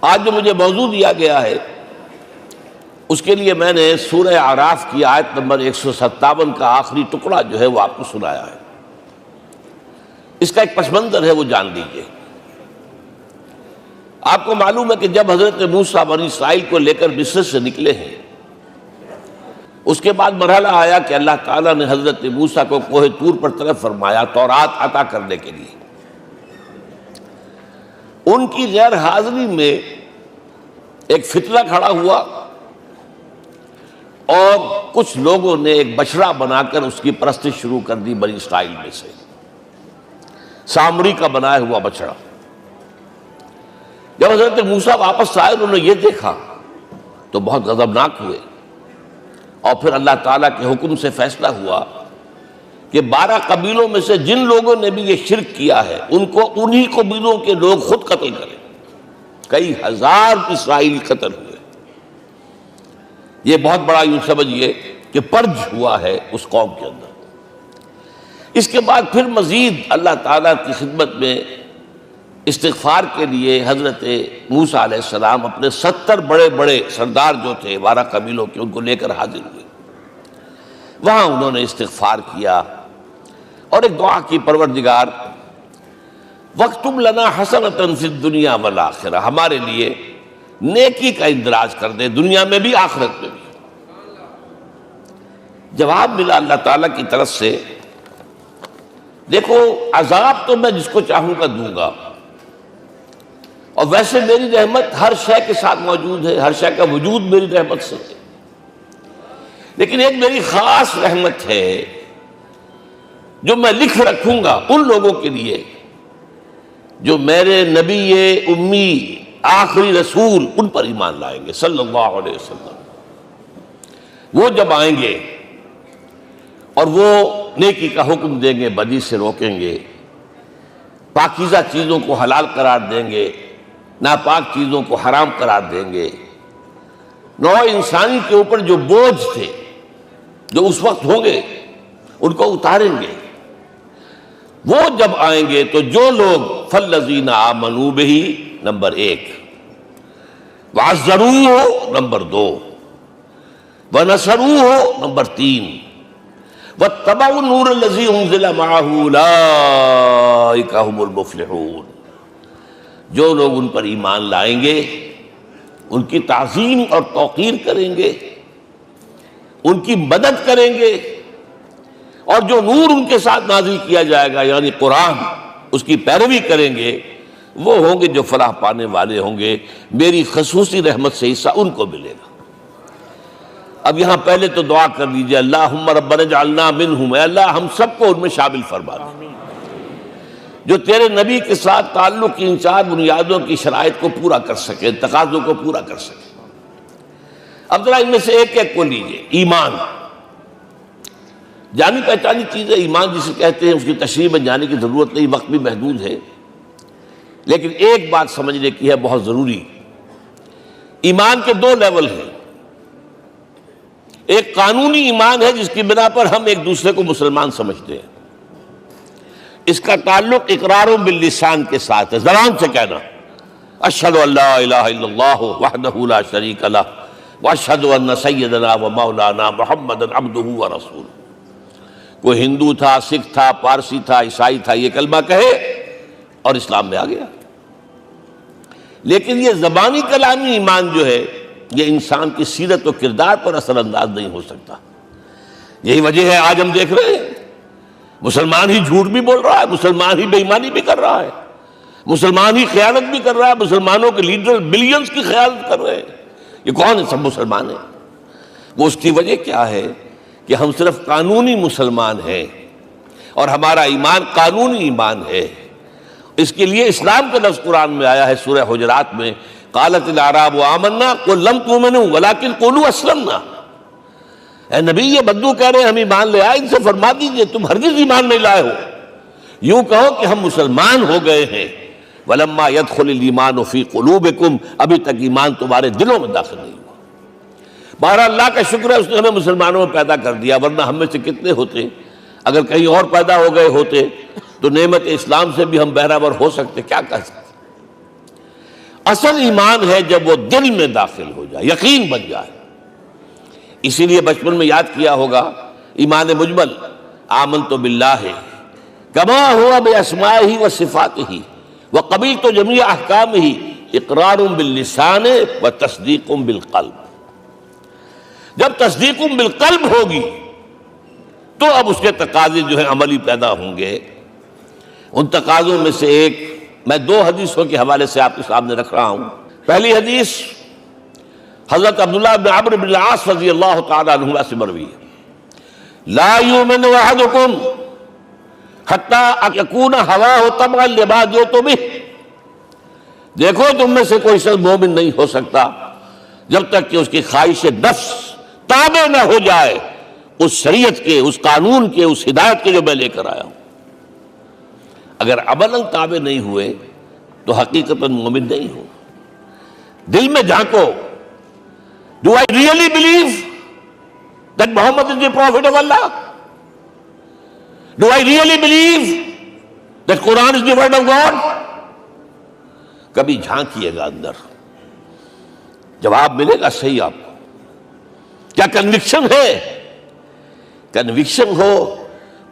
آج جو مجھے موضوع دیا گیا ہے اس کے لیے میں نے سورہ اعراف کی آیت نمبر 157 کا آخری ٹکڑا جو ہے وہ آپ کو سنایا ہے۔ اس کا ایک پس منظر ہے وہ جان لیجیے۔ آپ کو معلوم ہے کہ جب حضرت موسیٰ بنی اسرائیل کو لے کر مصر سے نکلے ہیں، اس کے بعد مرحلہ آیا کہ اللہ تعالیٰ نے حضرت موسیٰ کو کوہ طور پر طلب فرمایا تورات عطا کرنے کے لیے۔ ان کی غیر حاضری میں ایک فتنہ کھڑا ہوا اور کچھ لوگوں نے ایک بچڑا بنا کر اس کی پرستش شروع کر دی بنی اسرائیل میں سے، سامری کا بنایا ہوا بچڑا۔ جب حضرت موسیٰ واپس آئے انہوں نے یہ دیکھا تو بہت غضبناک ہوئے، اور پھر اللہ تعالیٰ کے حکم سے فیصلہ ہوا کہ 12 قبیلوں میں سے جن لوگوں نے بھی یہ شرک کیا ہے ان کو انہی قبیلوں کے لوگ خود قتل کریں۔ کئی ہزار اسرائیلی قتل ہوئے۔ یہ بہت بڑا یوں سمجھیے کہ پرج ہوا ہے اس قوم کے اندر۔ اس کے بعد پھر مزید اللہ تعالیٰ کی خدمت میں استغفار کے لیے حضرت موسیٰ علیہ السلام اپنے 70 بڑے بڑے سردار جو تھے 12 قبیلوں کے ان کو لے کر حاضر ہوئے۔ وہاں انہوں نے استغفار کیا اور ایک دعا کی، پروردگار وَاكْتُبْ لَنَا حَسَنَةً فِي الدُّنْيَا وَالْآخِرَةِ، ہمارے لیے نیکی کا اندراج کر دے، دنیا میں بھی آخرت میں بھی۔ جواب ملا اللہ تعالیٰ کی طرف سے، دیکھو عذاب تو میں جس کو چاہوں گا دوں گا، اور ویسے میری رحمت ہر شے کے ساتھ موجود ہے، ہر شے کا وجود میری رحمت سے ہے، لیکن ایک میری خاص رحمت ہے جو میں لکھ رکھوں گا ان لوگوں کے لیے جو میرے نبی امی آخری رسول ان پر ایمان لائیں گے صلی اللہ علیہ وسلم۔ وہ جب آئیں گے اور وہ نیکی کا حکم دیں گے، بدی سے روکیں گے، پاکیزہ چیزوں کو حلال قرار دیں گے، ناپاک چیزوں کو حرام قرار دیں گے، نوع انسانی کے اوپر جو بوجھ تھے جو اس وقت ہوں گے ان کو اتاریں گے۔ وہ جب آئیں گے تو جو لوگ فَالَّذِينَ آمَنُوا بِهِ نمبر 1، وَعَزَّرُوهُ نمبر 2، وَنَصَرُوهُ نمبر 3، وَاتَّبَعُوا النُّورَ الَّذِي أُنزِلَ مَعَهُ أُولَٰئِكَ هُمُ الْمُفْلِحُونَ۔ جو لوگ ان پر ایمان لائیں گے، ان کی تعظیم اور توقیر کریں گے، ان کی مدد کریں گے، اور جو نور ان کے ساتھ نازل کیا جائے گا یعنی قرآن، اس کی پیروی کریں گے، وہ ہوں گے جو فلاح پانے والے ہوں گے، میری خصوصی رحمت سے حصہ ان کو ملے گا۔ اب یہاں پہلے تو دعا کر لیجئے، اللہم ربنا اجعلنا منہم، اے اللہ ہم سب کو ان میں شامل فرما دے جو تیرے نبی کے ساتھ تعلق کی ان 4 بنیادوں کی شرائط کو پورا کر سکے، تقاضوں کو پورا کر سکے۔ اب ذرا ان میں سے ایک ایک کو لیجئے۔ ایمان جانی پہچانی چیز ہے، ایمان جسے کہتے ہیں، اس کی تشریح میں جانے کی ضرورت نہیں، وقت بھی محدود ہے، لیکن ایک بات سمجھنے کی ہے بہت ضروری۔ ایمان کے 2 لیول ہیں۔ ایک قانونی ایمان ہے جس کی بنا پر ہم ایک دوسرے کو مسلمان سمجھتے ہیں، اس کا تعلق اقرار باللسان کے ساتھ ہے، زبان سے کہنا اشہد ان لا الہ الا اللہ وحدہ لا شریک لہ واشہد ان سیدنا و مولانا محمد عبدہ ورسولہ۔ کوئی ہندو تھا، سکھ تھا، پارسی تھا، عیسائی تھا، یہ کلمہ کہے اور اسلام میں آ گیا۔ لیکن یہ زبانی کلامی ایمان جو ہے یہ انسان کی سیرت و کردار پر اثر انداز نہیں ہو سکتا۔ یہی وجہ ہے آج ہم دیکھ رہے ہیں مسلمان ہی جھوٹ بھی بول رہا ہے، مسلمان ہی بے ایمانی بھی کر رہا ہے، مسلمان ہی خیانت بھی کر رہا ہے، مسلمانوں کے لیڈر بلینز کی خیانت کر رہے ہیں۔ یہ کون ہے؟ سب مسلمان ہیں۔ وہ اس کی وجہ کیا ہے کہ ہم صرف قانونی مسلمان ہیں اور ہمارا ایمان قانونی ایمان ہے۔ اس کے لیے اسلام کا لفظ قرآن میں آیا ہے سورہ حجرات میں، قالت الاعراب آمنا قل لم تؤمنوا ولکن قولوا اسلمنا۔ اے نبی یہ بدو کہہ رہے ہیں ہم ایمان لے آئے، ان سے فرما دیجئے تم ہرگز ایمان نہیں لائے ہو، یوں کہو کہ ہم مسلمان ہو گئے ہیں۔ ولما يدخل الايمان في قلوبكم، ابھی تک ایمان تمہارے دلوں میں داخل نہیں ہوا۔ بہرحال اللہ کا شکر ہے اس نے ہمیں مسلمانوں میں پیدا کر دیا، ورنہ ہم میں سے کتنے ہوتے اگر کہیں اور پیدا ہو گئے ہوتے تو نعمت اسلام سے بھی ہم بہرہ ور ہو سکتے، کیا کہہ سکتے۔ اصل ایمان ہے جب وہ دل میں داخل ہو جائے، یقین بن جائے۔ اسی لیے بچپن میں یاد کیا ہوگا ایمان مجمل، آمنت باللہ کما ہوا باسمائہ و صفاتہ وقبلت جمیع احکامہ اقرار باللسان و تصدیق بالقلب۔ جب تصدیق بالقلب ہوگی تو اب اس کے تقاضے جو ہیں عملی پیدا ہوں گے۔ ان تقاضوں میں سے ایک میں 2 حدیثوں کے حوالے سے آپ کے سامنے رکھ رہا ہوں۔ پہلی حدیث حضرت عبداللہ بن عمرو بن العاص رضی اللہ تعالیٰ عنہما سے مروی ہے، لا یؤمن احدکم حتی یکون ہواہ تبعا لما جئت بہ۔ دیکھو تم میں سے کوئی شخص مومن نہیں ہو سکتا جب تک کہ اس کی خواہش نفس تابع نہ ہو جائے اس شریعت کے، اس قانون کے، اس ہدایت کے جو میں لے کر آیا ہوں۔ اگر عملاً تابع نہیں ہوئے تو حقیقتاً مومن نہیں ہو۔ دل میں جھانکو، Do I really believe that Muhammad is the prophet of Allah? Do I really believe that Quran is the word of God? کبھی جھانکیے گا اندر، جواب ملے گا صحیح آپ کو۔ کیا کنوکشن ہے؟ کنوکشن ہو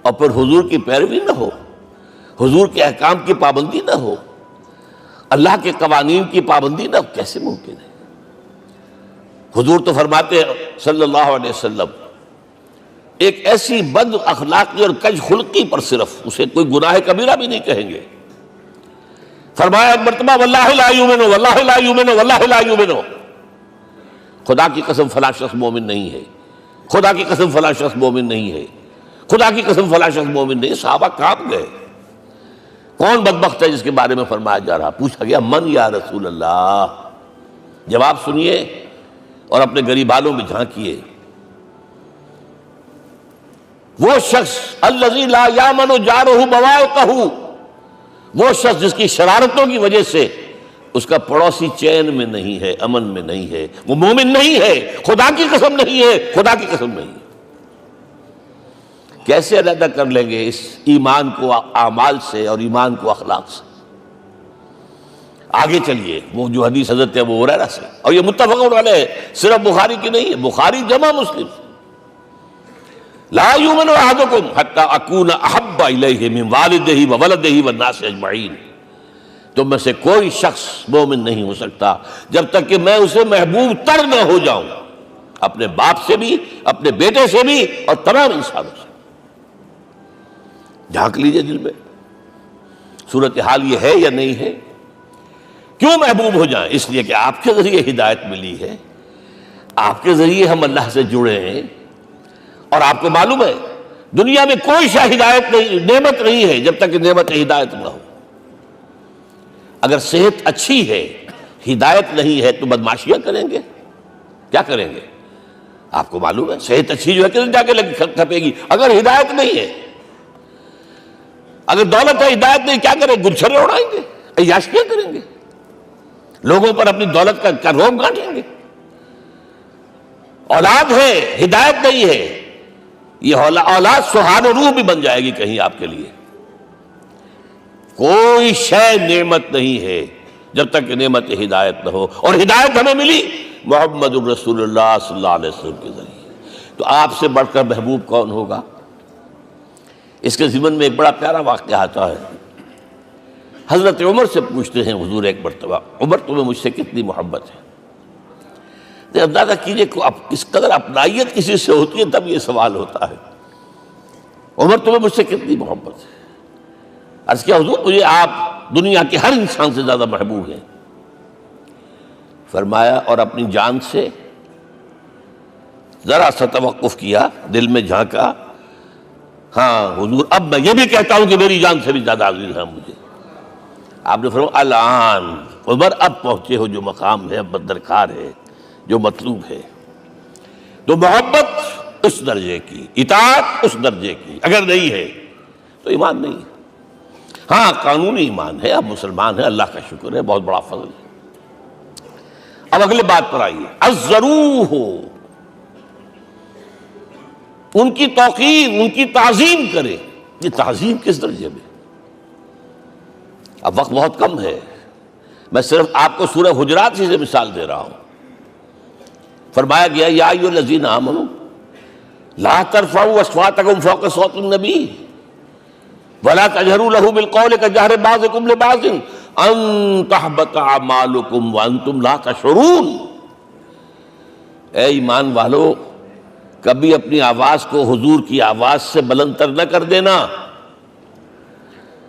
اور پھر حضور کی پیروی نہ ہو، حضور کے احکام کی پابندی نہ ہو، اللہ کے قوانین کی پابندی نہ ہو، کیسے ممکن ہے؟ حضور تو فرماتے ہیں صلی اللہ علیہ وسلم، ایک ایسی بد اخلاقی اور کج خلقی پر صرف اسے کوئی گناہ کبیرہ بھی نہیں کہیں گے۔ فرمایا ایک مرتبہ واللہ لا یؤمن، واللہ لا یؤمن، واللہ لا یؤمن، خدا کی قسم فلاں شخص مومن نہیں ہے، خدا کی قسم فلاں شخص مومن نہیں ہے، خدا کی قسم فلاں شخص مومن نہیں۔ صحابہ کانپ گئے، کون بدبخت ہے جس کے بارے میں فرمایا جا رہا؟ پوچھا گیا من یا رسول اللہ؟ جواب سنیے اور اپنے غریبانوں میں جھانکیے۔ وہ شخص الذی لا یامن جارہ بوائقہ، وہ شخص جس کی شرارتوں کی وجہ سے اس کا پڑوسی چین میں نہیں ہے، امن میں نہیں ہے، وہ مومن نہیں ہے، خدا کی قسم نہیں ہے، خدا کی قسم نہیں ہے۔ کیسے علیحدہ کر لیں گے اس ایمان کو اعمال سے اور ایمان کو اخلاق سے؟ آگے چلیے، وہ جو حدیث حضرت ابو ہریرہ سے، اور یہ متفق علیہ ہے، صرف بخاری کی نہیں ہے، بخاری جمع مسلم۔ لا یؤمن احدکم حتی اکون احب الیہ من والدہ وولدہ والناس اجمعین۔ تم میں سے کوئی شخص مومن نہیں ہو سکتا جب تک کہ میں اسے محبوب تر نہ ہو جاؤں، اپنے باپ سے بھی، اپنے بیٹے سے بھی، اور تمام انسانوں سے۔ جھانک لیجئے دل میں، صورتحال یہ ہے یا نہیں ہے؟ کیوں محبوب ہو جائیں؟ اس لیے کہ آپ کے ذریعے ہدایت ملی ہے، آپ کے ذریعے ہم اللہ سے جڑے ہیں، اور آپ کو معلوم ہے دنیا میں کوئی شے ہدایت نہیں، نعمت نہیں ہے جب تک کہ نعمت ہدایت نہ ہو۔ اگر صحت اچھی ہے، ہدایت نہیں ہے تو بدماشیاں کریں گے، کیا کریں گے؟ آپ کو معلوم ہے صحت اچھی جو ہے کدھر جا کے کھپے گی اگر ہدایت نہیں ہے۔ اگر دولت ہے، ہدایت نہیں، کیا کریں؟ گلچھرے اڑائیں گے، عیاشیاں کریں گے، لوگوں پر اپنی دولت کا روب گانٹیں گے۔ اولاد ہے، ہدایت نہیں ہے، یہ اولاد سہان روح بھی بن جائے گی کہیں آپ کے لیے۔ کوئی شے نعمت نہیں ہے جب تک کہ نعمت ہدایت نہ ہو، اور ہدایت ہمیں ملی محمد الرسول اللہ صلی اللہ علیہ وسلم کے ذریعے۔ تو آپ سے بڑھ کر محبوب کون ہوگا؟ اس کے ضمن میں ایک بڑا پیارا واقعہ آتا ہے۔ حضرت عمر سے پوچھتے ہیں حضور ایک مرتبہ، عمر تمہیں مجھ سے کتنی محبت ہے؟ اندازہ کیجئے کہ کس قدر اپنائیت کسی سے ہوتی ہے تب یہ سوال ہوتا ہے، عمر تمہیں مجھ سے کتنی محبت ہے؟ عرض کیا حضور مجھے آپ دنیا کے ہر انسان سے زیادہ محبوب ہیں۔ فرمایا اور اپنی جان سے؟ ذرا سا توقف کیا، دل میں جھانکا، ہاں حضور اب میں یہ بھی کہتا ہوں کہ میری جان سے بھی زیادہ عزیز ہے مجھے۔ آپ نے فرمایا الان عمر اب پہنچے ہو جو مقام ہے، اب درکار ہے، جو مطلوب ہے۔ تو محبت اس درجے کی، اطاعت اس درجے کی اگر نہیں ہے تو ایمان نہیں ہے۔ ہاں قانونی ایمان ہے، اب مسلمان ہے، اللہ کا شکر ہے، بہت بڑا فضل ہے۔ اب اگلے بات پر آئیے، الضروح، ان کی توقیر، ان کی تعظیم کرے۔ یہ تعظیم کس درجے میں؟ اب وقت بہت کم ہے، میں صرف آپ کو سورہ حجرات ہی سے مثال دے رہا ہوں. فرمایا گیا یا ایھا الذین آمنوا لا ترفعوا اصواتکم فوق صوت النبی ولا تجہروا لہ بالقول کجہر بعضکم لبعض ان تحبط اعمالکم وانتم لا تشعرون. اے ایمان والو، کبھی اپنی آواز کو حضور کی آواز سے بلند تر نہ کر دینا.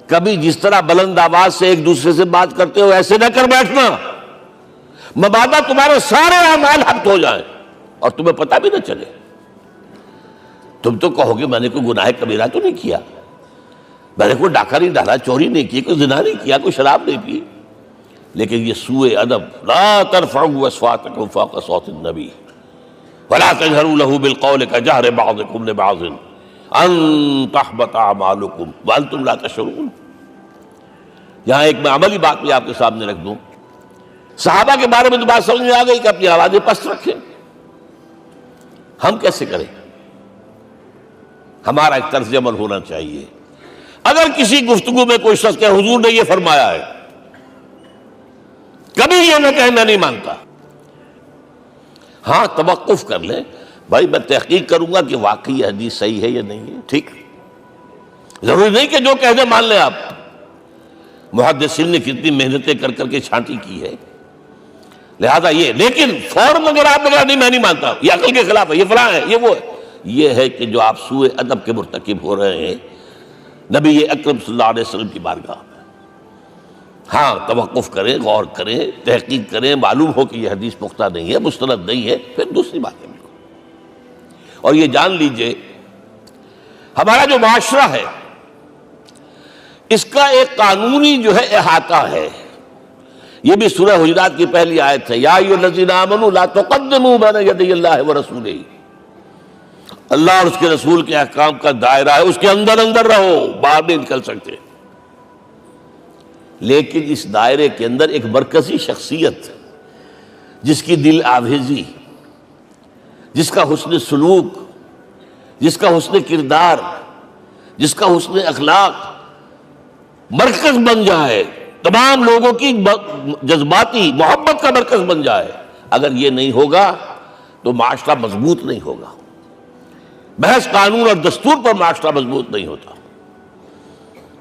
کبھی جس طرح بلند آواز سے ایک دوسرے سے بات کرتے ہو ایسے نہ کر بیٹھنا، مبادا تمہارے سارے اعمال حبط ہو جائیں اور تمہیں پتہ بھی نہ چلے. تم تو کہو گے میں نے کوئی گناہ کبیرہ تو نہیں کیا، میں نے کوئی ڈاکہ نہیں ڈالا، چوری نہیں کی، کوئی زنا نہیں کیا، کوئی شراب نہیں پی، لیکن یہ سوء ادب لا ترفعوا اصواتکم فوق صوت النبی ولا تجہروا لہ بالقول کجہر بعضکم لبعض ان تحبط اعمالکم وانتم لا تشعرون. یہاں ایک میں عملی بات بھی آپ کے سامنے رکھ دوں. صحابہ کے بارے میں تو بات سمجھ میں آ گئی کہ اپنی آوازیں پست رکھیں. ہم کیسے کریں؟ ہمارا ایک طرز عمل ہونا چاہیے. اگر کسی گفتگو میں کوئی شخص کہ حضور نے یہ فرمایا ہے، کبھی یہ نہ کہے میں نہیں مانتا. ہاں توقف کر لیں، بھائی میں تحقیق کروں گا کہ واقعی یہ حدیث صحیح ہے یا نہیں ہے. ٹھیک، ضروری نہیں کہ جو کہہ دیں مان لیں آپ. محدثین نے کتنی محنتیں کر کر کے چھانٹی کی ہے، لہذا یہ. لیکن فوراً اگر آپ لگا نہیں میں نہیں مانتا، یہ عقل کے خلاف ہے، یہ فلاں ہے، یہ وہ ہے، یہ ہے کہ جو آپ سوء ادب کے مرتکب ہو رہے ہیں نبی اکرم صلی اللہ علیہ وسلم کی بارگاہ میں. ہاں توقف کریں، غور کریں، تحقیق کریں، معلوم ہو کہ یہ حدیث پختہ نہیں ہے، مستند نہیں ہے، پھر دوسری بات ہے. اور یہ جان لیجئے ہمارا جو معاشرہ ہے اس کا ایک قانونی جو ہے احاطہ ہے. یہ بھی سورہ حجرات کی پہلی آیت ہے، یا ایھا الذین آمنوا لا تقدموا بین یدی اللہ ورسولہ. اللہ اور اس کے رسول کے احکام کا دائرہ ہے، اس کے اندر اندر رہو، باہر نہیں نکل سکتے. لیکن اس دائرے کے اندر ایک مرکزی شخصیت جس کی دل آویزی، جس کا حسن سلوک، جس کا حسن کردار، جس کا حسن اخلاق مرکز بن جائے، تمام لوگوں کی جذباتی محبت کا مرکز بن جائے، اگر یہ نہیں ہوگا تو معاشرہ مضبوط نہیں ہوگا. محض قانون اور دستور پر معاشرہ مضبوط نہیں ہوتا.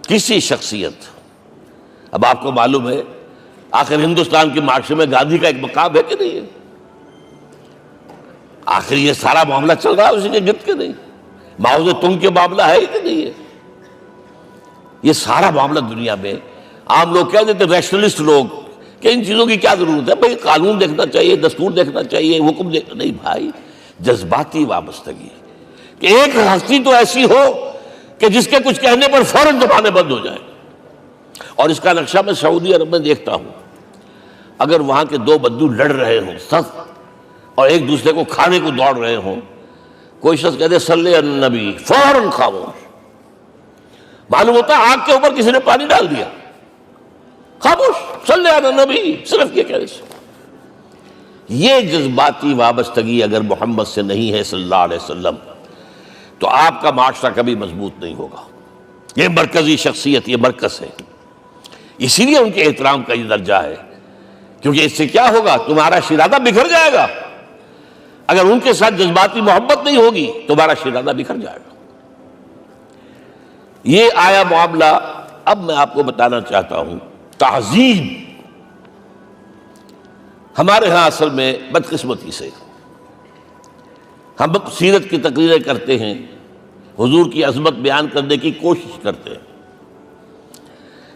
کسی شخصیت، اب آپ کو معلوم ہے آخر ہندوستان کے معاشرے میں گاندھی کا ایک مقام ہے کہ نہیں ہے؟ آخر یہ سارا معاملہ چل رہا ہے اسی کے گرد کے نہیں؟ ماؤ زے تنگ کے معاملہ ہے کہ نہیں ہے؟ یہ سارا معاملہ دنیا میں عام لوگ کہہ دیتے، ریشنلسٹ لوگ، کہ ان چیزوں کی کیا ضرورت ہے بھائی، قانون دیکھنا چاہیے، دستور دیکھنا چاہیے، حکم دیکھنا. نہیں بھائی، جذباتی وابستگی کہ ایک ہستی تو ایسی ہو کہ جس کے کچھ کہنے پر فوراً زبانیں بند ہو جائیں. اور اس کا نقشہ میں سعودی عرب میں دیکھتا ہوں، اگر وہاں کے دو بدو لڑ رہے ہوں سخت اور ایک دوسرے کو کھانے کو دوڑ رہے ہوں، کوئی شخص کہتے صلی علی النبی، فوراً خاموش. معلوم ہوتا ہے آگ کے اوپر کسی نے پانی ڈال دیا، خاموش، صلی علی النبی، صرف یہ کہنے سے. یہ جذباتی وابستگی اگر محمد سے نہیں ہے صلی اللہ علیہ وسلم تو آپ کا معاشرہ کبھی مضبوط نہیں ہوگا. یہ مرکزی شخصیت، یہ مرکز ہے، اسی لیے ان کے احترام کا یہ درجہ ہے. کیونکہ اس سے کیا ہوگا، تمہارا شیرازہ بکھر جائے گا. اگر ان کے ساتھ جذباتی محبت نہیں ہوگی تمہارا شیرازہ بکھر جائے گا. یہ آیا معاملہ. اب میں آپ کو بتانا چاہتا ہوں تعظیم. ہمارے ہاں اصل میں بدقسمتی سے ہم سیرت کی تقریریں کرتے ہیں، حضور کی عظمت بیان کرنے کی کوشش کرتے ہیں.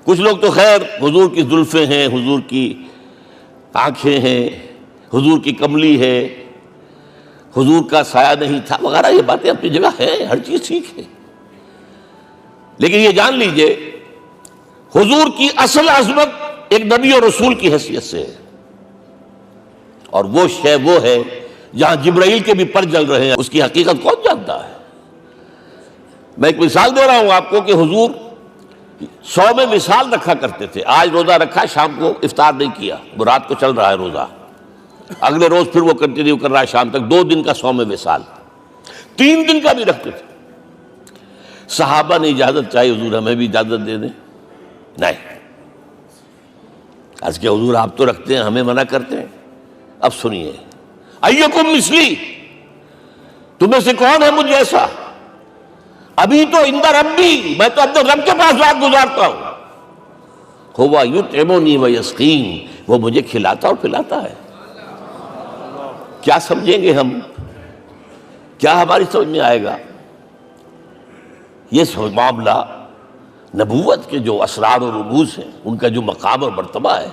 کچھ لوگ تو خیر حضور کی زلفیں ہیں، حضور کی آنکھیں ہیں، حضور کی کملی ہے، حضور کا سایہ نہیں تھا وغیرہ، یہ باتیں اپنی جگہ ہیں، ہر چیز ٹھیک ہے. لیکن یہ جان لیجئے حضور کی اصل عظمت ایک نبی اور رسول کی حیثیت سے ہے، اور وہ شے وہ ہے جہاں جبرائیل کے بھی پر جل رہے ہیں، اس کی حقیقت کون جانتا ہے. میں ایک مثال دے رہا ہوں آپ کو کہ حضور 100 میں مثال رکھا کرتے تھے. آج روزہ رکھا، شام کو افطار نہیں کیا، وہ رات کو چل رہا ہے روزہ، اگلے روز پھر وہ کنٹینیو کر رہا ہے شام تک. 2 دن کا 100 میں مثال، 3 دن کا بھی رکھتے تھے. صحابہ نے اجازت چاہی، حضور ہمیں بھی اجازت دے دیں. نہیں، عرض کہ حضور آپ تو رکھتے ہیں، ہمیں منع کرتے ہیں۔ اب سنیے، ایکم مثلی، تمہیں سے کون ہے مجھ جیسا؟ ابھی تو عند ربی، میں تو اپنے رب کے پاس رات گزارتا ہوں۔ ہوا یطعمنی ویسقین، وہ مجھے کھلاتا اور پلاتا ہے۔ کیا سمجھیں گے ہم؟ کیا ہماری سمجھ میں آئے گا؟ یہ معاملہ نبوت کے جو اسرار و رموز ہیں، ان کا جو مقام اور مرتبہ ہے،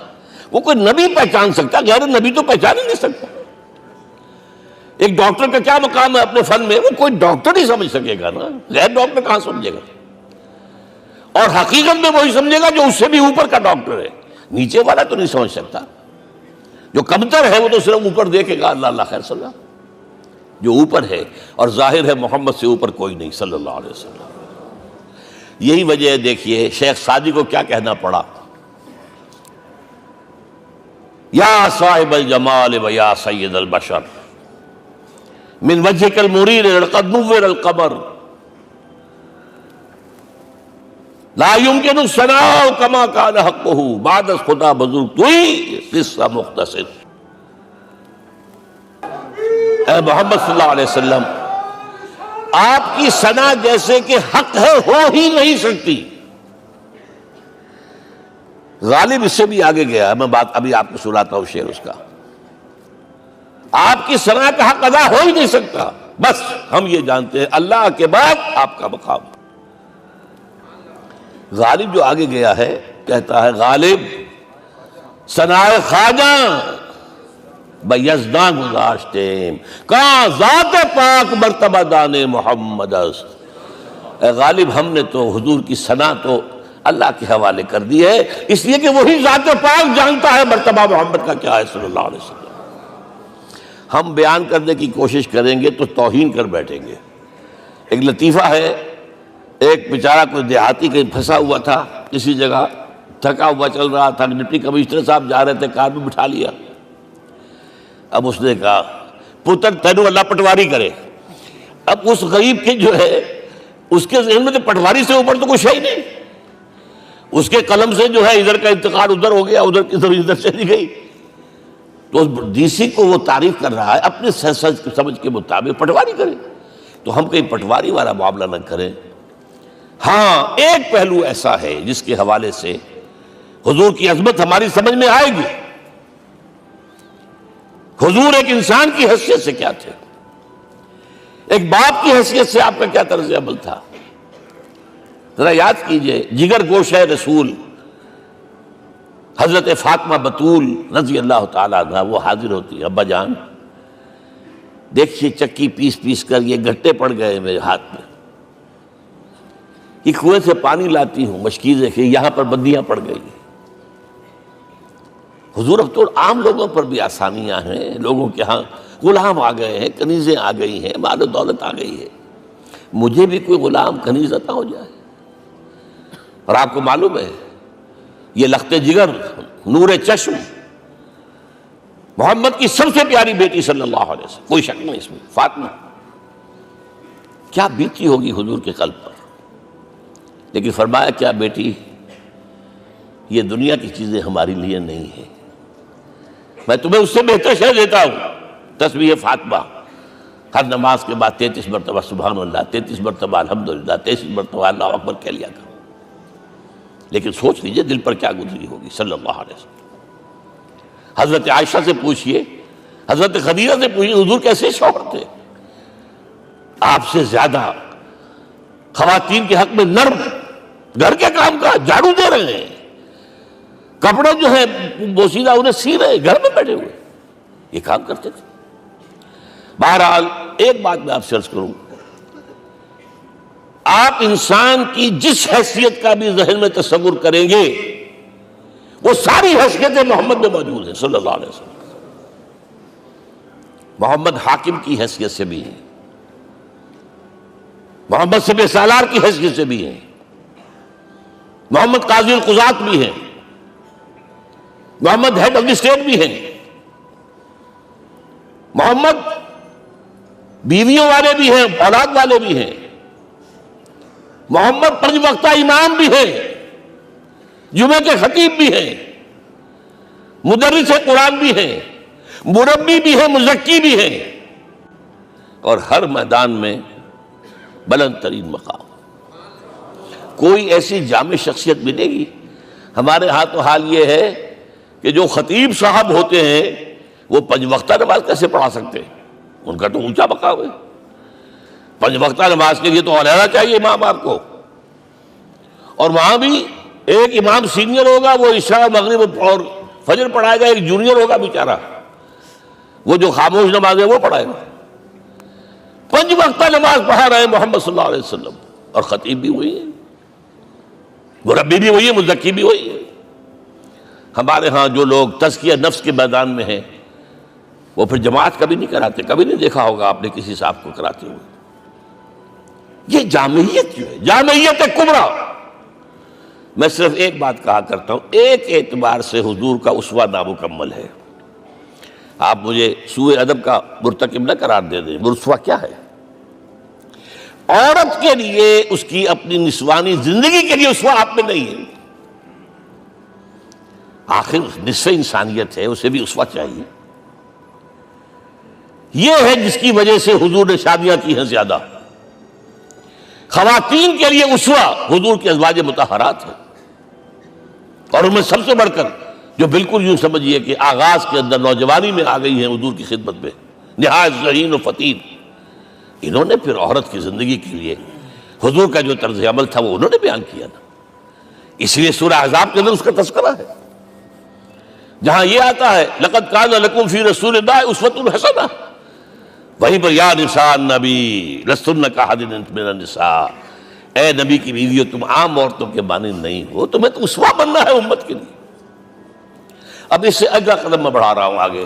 وہ کوئی نبی پہچان سکتا، غیر نبی تو پہچان ہی نہیں سکتا۔ ایک ڈاکٹر کا کیا مقام ہے اپنے فن میں، وہ کوئی ڈاکٹر ہی سمجھ سکے گا نا، غیر ڈاکٹر کہاں سمجھے گا؟ اور حقیقت میں وہی سمجھے گا جو اس سے بھی اوپر کا ڈاکٹر ہے، نیچے والا تو نہیں سمجھ سکتا۔ جو کمتر ہے وہ تو صرف اوپر دیکھے گا، اللہ اللہ خیر صلی اللہ۔ جو اوپر ہے اور ظاہر ہے محمد سے اوپر کوئی نہیں صلی اللہ علیہ وسلم۔ یہی وجہ ہے، دیکھیے شیخ سعدی کو کیا کہنا پڑا، یا صاحب الجمال و یا سید البشر من وجهك المرير لقد نور القمر لا يمكن الثناء كما كان حقه بعد خدا بزرگ توئی قصہ مختصر۔ اے محمد صلی اللہ علیہ وسلم، آپ کی ثنا جیسے کہ حق ہے ہو ہی نہیں سکتی۔ غالب اس سے بھی آگے گیا ہے، میں بات ابھی آپ کو سناتا ہوں شعر اس کا۔ آپ کی ثنا کا حق ادا ہو ہی نہیں سکتا، بس ہم یہ جانتے ہیں اللہ کے بعد آپ کا مقام۔ غالب جو آگے گیا ہے کہتا ہے، غالب ثنائے خواجہ بیزداں گزاشتیم کہاں ذات پاک مرتبہ دان محمد است۔ اے غالب، ہم نے تو حضور کی ثنا تو اللہ کے حوالے کر دی ہے، اس لیے کہ وہی ذات پاک جانتا ہے مرتبہ محمد کا کیا ہے صلی اللہ علیہ وسلم۔ ہم بیان کرنے کی کوشش کریں گے تو توہین کر بیٹھیں گے۔ ایک لطیفہ ہے، ایک بیچارہ کوئی دیہاتی کہیں پھنسا ہوا تھا کسی جگہ، تھکا ہوا چل رہا تھا، ڈپٹی کمشنر صاحب جا رہے تھے، کار میں بٹھا لیا۔ اب اس نے کہا، پتر تینوں اللہ پٹواری کرے۔ اب اس غریب کے جو ہے اس کے ذہن میں تو پٹواری سے اوپر تو کچھ ہے ہی نہیں، اس کے قلم سے جو ہے ادھر کا انتقال ادھر ہو گیا، ادھر کی ادھر چلی گئی۔ تو ڈی سی کو وہ تعریف کر رہا ہے اپنے سمجھ کے مطابق، پٹواری کرے۔ تو ہم کہیں پٹواری والا معاملہ نہ کریں۔ ہاں، ایک پہلو ایسا ہے جس کے حوالے سے حضور کی عظمت ہماری سمجھ میں آئے گی۔ حضور ایک انسان کی حیثیت سے کیا تھے، ایک باپ کی حیثیت سے آپ کا کیا طرز عمل تھا۔ ذرا یاد کیجئے، جگر گوشہ رسول حضرت فاطمہ بطول رضی اللہ تعالیٰ عنہ، وہ حاضر ہوتی ہے، ابا جان دیکھیے چکی پیس پیس کر یہ گھٹے پڑ گئے میرے ہاتھ میں، یہ کنویں سے پانی لاتی ہوں، مشکیزیں کہ یہاں پر بندیاں پڑ گئی۔ حضور اب تو عام لوگوں پر بھی آسانیاں ہیں، لوگوں کے ہاں غلام آ گئے ہیں، کنیزیں آ گئی ہیں، مال و دولت آ گئی ہے، مجھے بھی کوئی غلام کنیز عطا ہو جائے۔ اور آپ کو معلوم ہے یہ لخت جگر نور چشم محمد کی سب سے پیاری بیٹی صلی اللہ علیہ وسلم، کوئی شک نہیں اس میں، فاطمہ، کیا بیتی ہوگی حضور کے قلب پر۔ لیکن فرمایا، کیا بیٹی، یہ دنیا کی چیزیں ہمارے لیے نہیں ہیں، میں تمہیں اس سے بہتر شے دیتا ہوں۔ تسبیح فاطمہ ہر نماز کے بعد 33 مرتبہ سبحان اللہ، 33 مرتبہ الحمدللہ، 33 مرتبہ اللہ اکبر کہہ لیا کرو۔ لیکن سوچ لیجئے دل پر کیا گزری ہوگی صلی اللہ علیہ وسلم۔ حضرت عائشہ سے پوچھئے، حضرت خدیجہ سے پوچھئے، حضور کیسے شوہر تھے؟ آپ سے زیادہ خواتین کے حق میں نرم، گھر کے کام کا جھاڑو دے رہے ہیں، کپڑے جو ہیں بوسیدہ انہیں سی رہے، گھر میں بیٹھے ہوئے یہ کام کرتے تھے۔ بہرحال ایک بات میں آپ سے عرض کروں، آپ انسان کی جس حیثیت کا بھی ذہن میں تصور کریں گے وہ ساری حیثیتیں محمد میں موجود ہیں صلی اللہ علیہ وسلم۔ محمد حاکم کی حیثیت سے بھی ہیں، محمد سب سالار کی حیثیت سے بھی ہیں، محمد قاضی القضات بھی ہیں، محمد ہیڈ آف دی اسٹیٹ بھی ہیں، محمد بیویوں والے بھی ہیں، اولاد والے بھی ہیں، محمد 5 وقتہ امام بھی ہیں، جمعہ کے خطیب بھی ہیں، مدرس قرآن بھی ہیں، مربی بھی ہیں، مزکی بھی ہیں، اور ہر میدان میں بلند ترین مقام۔ کوئی ایسی جامع شخصیت ملے گی؟ ہمارے ہاں تو حال یہ ہے کہ جو خطیب صاحب ہوتے ہیں وہ 5 وقتہ نماز کیسے پڑھا سکتے ہیں؟ ان کا تو اونچا مقام ہے۔ 5 وقتہ نماز کے لیے تو علیحدہ چاہیے امام آپ کو، اور وہاں بھی ایک امام سینئر ہوگا، وہ عشاء مغرب اور فجر پڑھائے گا، ایک جونیئر ہوگا بیچارہ، وہ جو خاموش نماز ہے وہ پڑھائے گا۔ 5 وقتہ نماز پڑھا رہے ہیں محمد صلی اللہ علیہ وسلم، اور خطیب بھی وہی ہے، مربی بھی وہی ہے، مزکی بھی وہی ہے۔ ہمارے ہاں جو لوگ تزکیہ نفس کے میدان میں ہیں وہ پھر جماعت کبھی نہیں کراتے، کبھی نہیں دیکھا ہوگا آپ نے کسی صاحب کو کراتے ہوئے۔ یہ جامعیت جو ہے، جامعیت کبریٰ۔ میں صرف ایک بات کہا کرتا ہوں، ایک اعتبار سے حضور کا اسوہ نامکمل ہے۔ آپ مجھے سوء ادب کا مرتکب نہ قرار دے دیں، اسوہ کیا ہے؟ عورت کے لیے اس کی اپنی نسوانی زندگی کے لیے اسوہ آپ میں نہیں ہے۔ آخر نصف انسانیت ہے، اسے بھی اسوہ چاہیے۔ یہ ہے جس کی وجہ سے حضور نے شادیاں کی ہیں زیادہ۔ خواتین کے لیے اسوہ حضور کے ازواج مطہرات ہیں، اور ان میں سب سے بڑھ کر جو بالکل یوں سمجھیے کہ آغاز کے اندر نوجوانی میں آ گئی ہیں حضور کی خدمت میں، نہایت ذہین و فتین، انہوں نے پھر عورت کی زندگی کے لیے حضور کا جو طرز عمل تھا وہ انہوں نے بیان کیا نا۔ اس لیے سورہ احزاب کے اندر اس کا تذکرہ ہے، جہاں یہ آتا ہے لقد کان لکم فی رسول اللہ اسوۃ حسنہ، وہیں پر یا نساء النبی لستن کاحد من النساء، اے نبی کی بیویوں تم عام عورتوں کے مانند نہیں ہو، تمہیں تو اسوہ بننا ہے امت کے لیے۔ اب اس سے اگلا قدم میں بڑھا رہا ہوں آگے،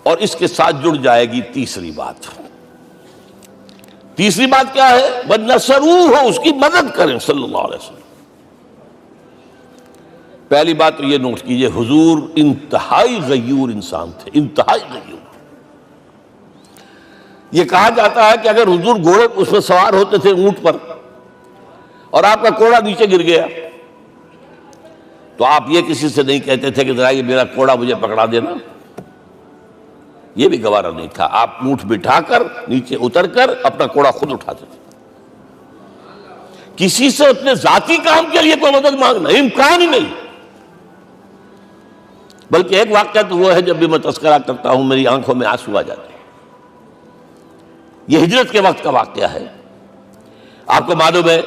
اور اس کے ساتھ جڑ جائے گی تیسری بات۔ تیسری بات کیا ہے؟ وَنَصَرُوهُ، اس کی مدد کریں صلی اللہ علیہ وسلم۔ پہلی بات تو یہ نوٹ کیجئے، حضور انتہائی غیور انسان تھے، انتہائی غیور۔ یہ کہا جاتا ہے کہ اگر حضور گھوڑے اس میں سوار ہوتے تھے اونٹ پر، اور آپ کا کوڑا نیچے گر گیا، تو آپ یہ کسی سے نہیں کہتے تھے کہ ذرا یہ میرا کوڑا مجھے پکڑا دینا، یہ بھی گوارا نہیں تھا۔ آپ اونٹ بٹھا کر نیچے اتر کر اپنا کوڑا خود اٹھاتے تھے۔ کسی سے اپنے ذاتی کام کے لیے کوئی مدد مانگنا امکان ہی نہیں۔ بلکہ ایک واقعہ تو وہ ہے جب بھی میں تذکرہ کرتا ہوں میری آنکھوں میں آنسو آ جاتے ہیں۔ یہ ہجرت کے وقت کا واقعہ ہے۔ آپ کو معلوم ہے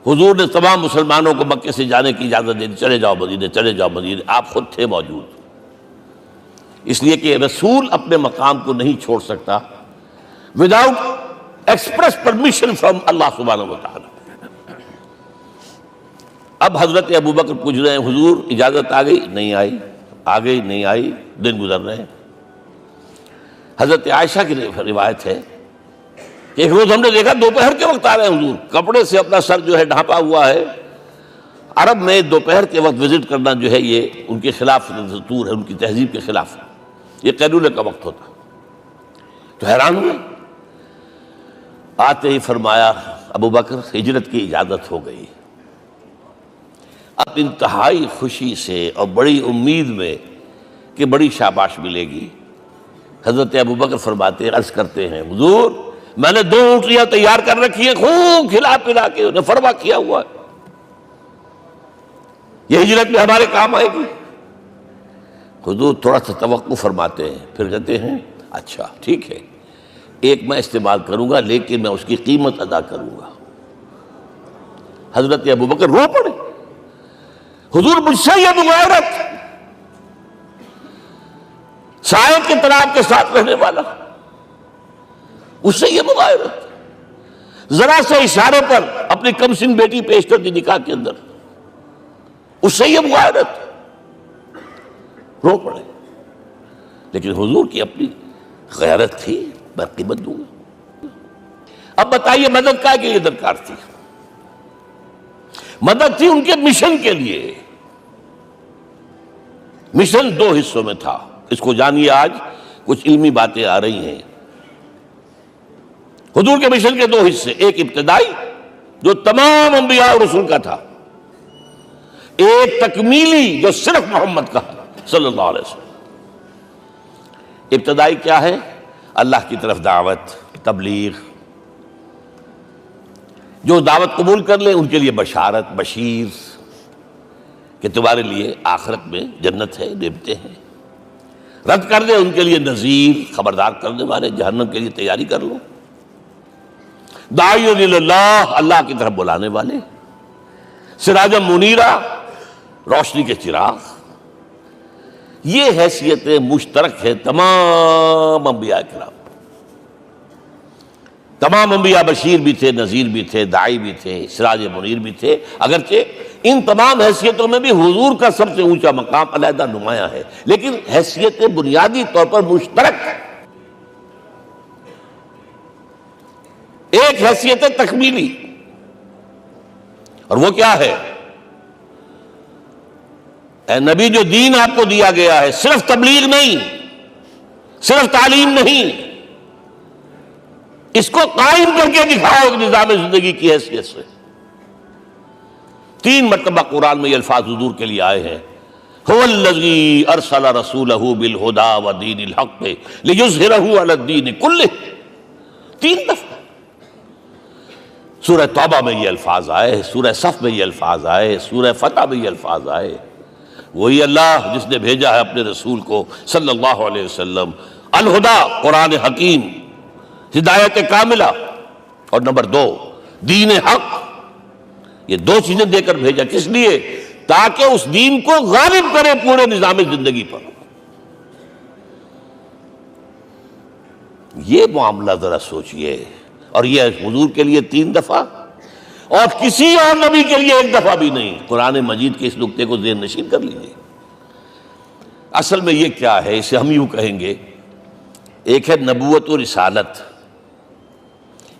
حضور نے تمام مسلمانوں کو مکے سے جانے کی اجازت دے دی، چلے جاؤ مدینے، چلے جاؤ مدینے۔ آپ خود تھے موجود، اس لیے کہ رسول اپنے مقام کو نہیں چھوڑ سکتا وداؤٹ ایکسپریس پرمیشن فرام اللہ سبحانہ و تعالی۔ اب حضرت ابوبکر پوچھ رہے ہیں حضور اجازت آ گئی؟ نہیں آئی، آ گئی نہیں آئی، دن گزر رہے ہیں۔ حضرت عائشہ کی روایت ہے کہ ایک روز ہم نے دیکھا دوپہر کے وقت آ رہے ہیں حضور، کپڑے سے اپنا سر جو ہے ڈھانپا ہوا ہے۔ عرب میں دوپہر کے وقت وزٹ کرنا جو ہے یہ ان کے خلاف دستور ہے، ان کی تہذیب کے خلاف ہے، یہ قیلولے کا وقت ہوتا۔ تو حیران ہوئے، آتے ہی فرمایا ابوبکر ہجرت کی اجازت ہو گئی۔ اب انتہائی خوشی سے اور بڑی امید میں کہ بڑی شاباش ملے گی، حضرت ابوبکر فرماتے ہیں، عرض کرتے ہیں حضور میں نے 2 اونٹیاں تیار کر رکھی ہیں، خوب کھلا پلا کے انہیں فرما کیا ہوا ہے، یہ ہجرت میں ہمارے کام آئے گی۔ حضور تھوڑا سا توقع فرماتے ہیں، پھر کہتے ہیں اچھا ٹھیک ہے، ایک میں استعمال کروں گا لیکن میں اس کی قیمت ادا کروں گا۔ حضرت ابوبکر رو پڑے، حضور مجھ سے یہ مغایرت، سائے کے تناب کے ساتھ رہنے والا، اس سے یہ مغایرت، ذرا سے اشارے پر اپنی کم سن بیٹی پیش کر دی نکاح کے اندر، اس سے یہ مغایرت، رو پڑے۔ لیکن حضور کی اپنی غیرت تھی، میں قیمت دوں گا۔ اب بتائیے مدد کا کے لیے درکار تھی؟ مدد تھی ان کے مشن کے لیے۔ مشن 2 حصوں میں تھا، اس کو جانیے، آج کچھ علمی باتیں آ رہی ہیں۔ حضور کے مشن کے 2 حصے، ایک ابتدائی جو تمام انبیاء اور رسول کا تھا، ایک تکمیلی جو صرف محمد کا صلی اللہ علیہ وسلم۔ ابتدائی کیا ہے؟ اللہ کی طرف دعوت، تبلیغ۔ جو دعوت قبول کر لیں ان کے لیے بشارت، بشیر کہ تمہارے لیے آخرت میں جنت ہے، نعمتیں ہیں۔ رد کر دیں ان کے لیے نذیر، خبردار کرنے والے، جہنم کے لیے تیاری کر لو۔ داعی اللہ، اللہ کی طرف بلانے والے، سراجا منیرا، روشنی کے چراغ۔ یہ حیثیتیں مشترک ہے تمام انبیاء کرام۔ تمام انبیاء بشیر بھی تھے، نذیر بھی تھے، داعی بھی تھے، سراج منیر بھی تھے، اگرچہ ان تمام حیثیتوں میں بھی حضور کا سب سے اونچا مقام علیحدہ نمایاں ہے، لیکن حیثیتیں بنیادی طور پر مشترک۔ ایک حیثیت تکمیلی، اور وہ کیا ہے؟ اے نبی، جو دین آپ کو دیا گیا ہے صرف تبلیغ نہیں، صرف تعلیم نہیں، اس کو قائم کر کے دکھاؤ ایک نظام زندگی کی حیثیت سے۔ 3 مرتبہ قرآن میں یہ الفاظ حضور کے لیے آئے ہیں، هو الذی ارسل رسولہ بالہدی ودین الحق لیظہرہ علی الدین کلہ۔ 3 دفعہ سورہ توبہ میں یہ الفاظ آئے، سورہ صف میں یہ الفاظ آئے، سورہ فتح میں یہ الفاظ آئے۔ وہی اللہ جس نے بھیجا ہے اپنے رسول کو صلی اللہ علیہ وسلم، الہدا، قرآن حکیم، ہدایت کاملہ، اور نمبر 2 دین حق۔ یہ 2 چیزیں دے کر بھیجا، کس لیے؟ تاکہ اس دین کو غالب کرے پورے نظام زندگی پر۔ یہ معاملہ ذرا سوچئے، اور یہ حضور کے لیے 3 دفعہ، اور کسی اور نبی کے لیے 1 دفعہ بھی نہیں۔ قرآن مجید کے اس نقطے کو ذہن نشین کر لیجیے۔ اصل میں یہ کیا ہے؟ اسے ہم یوں کہیں گے، ایک ہے نبوت و رسالت،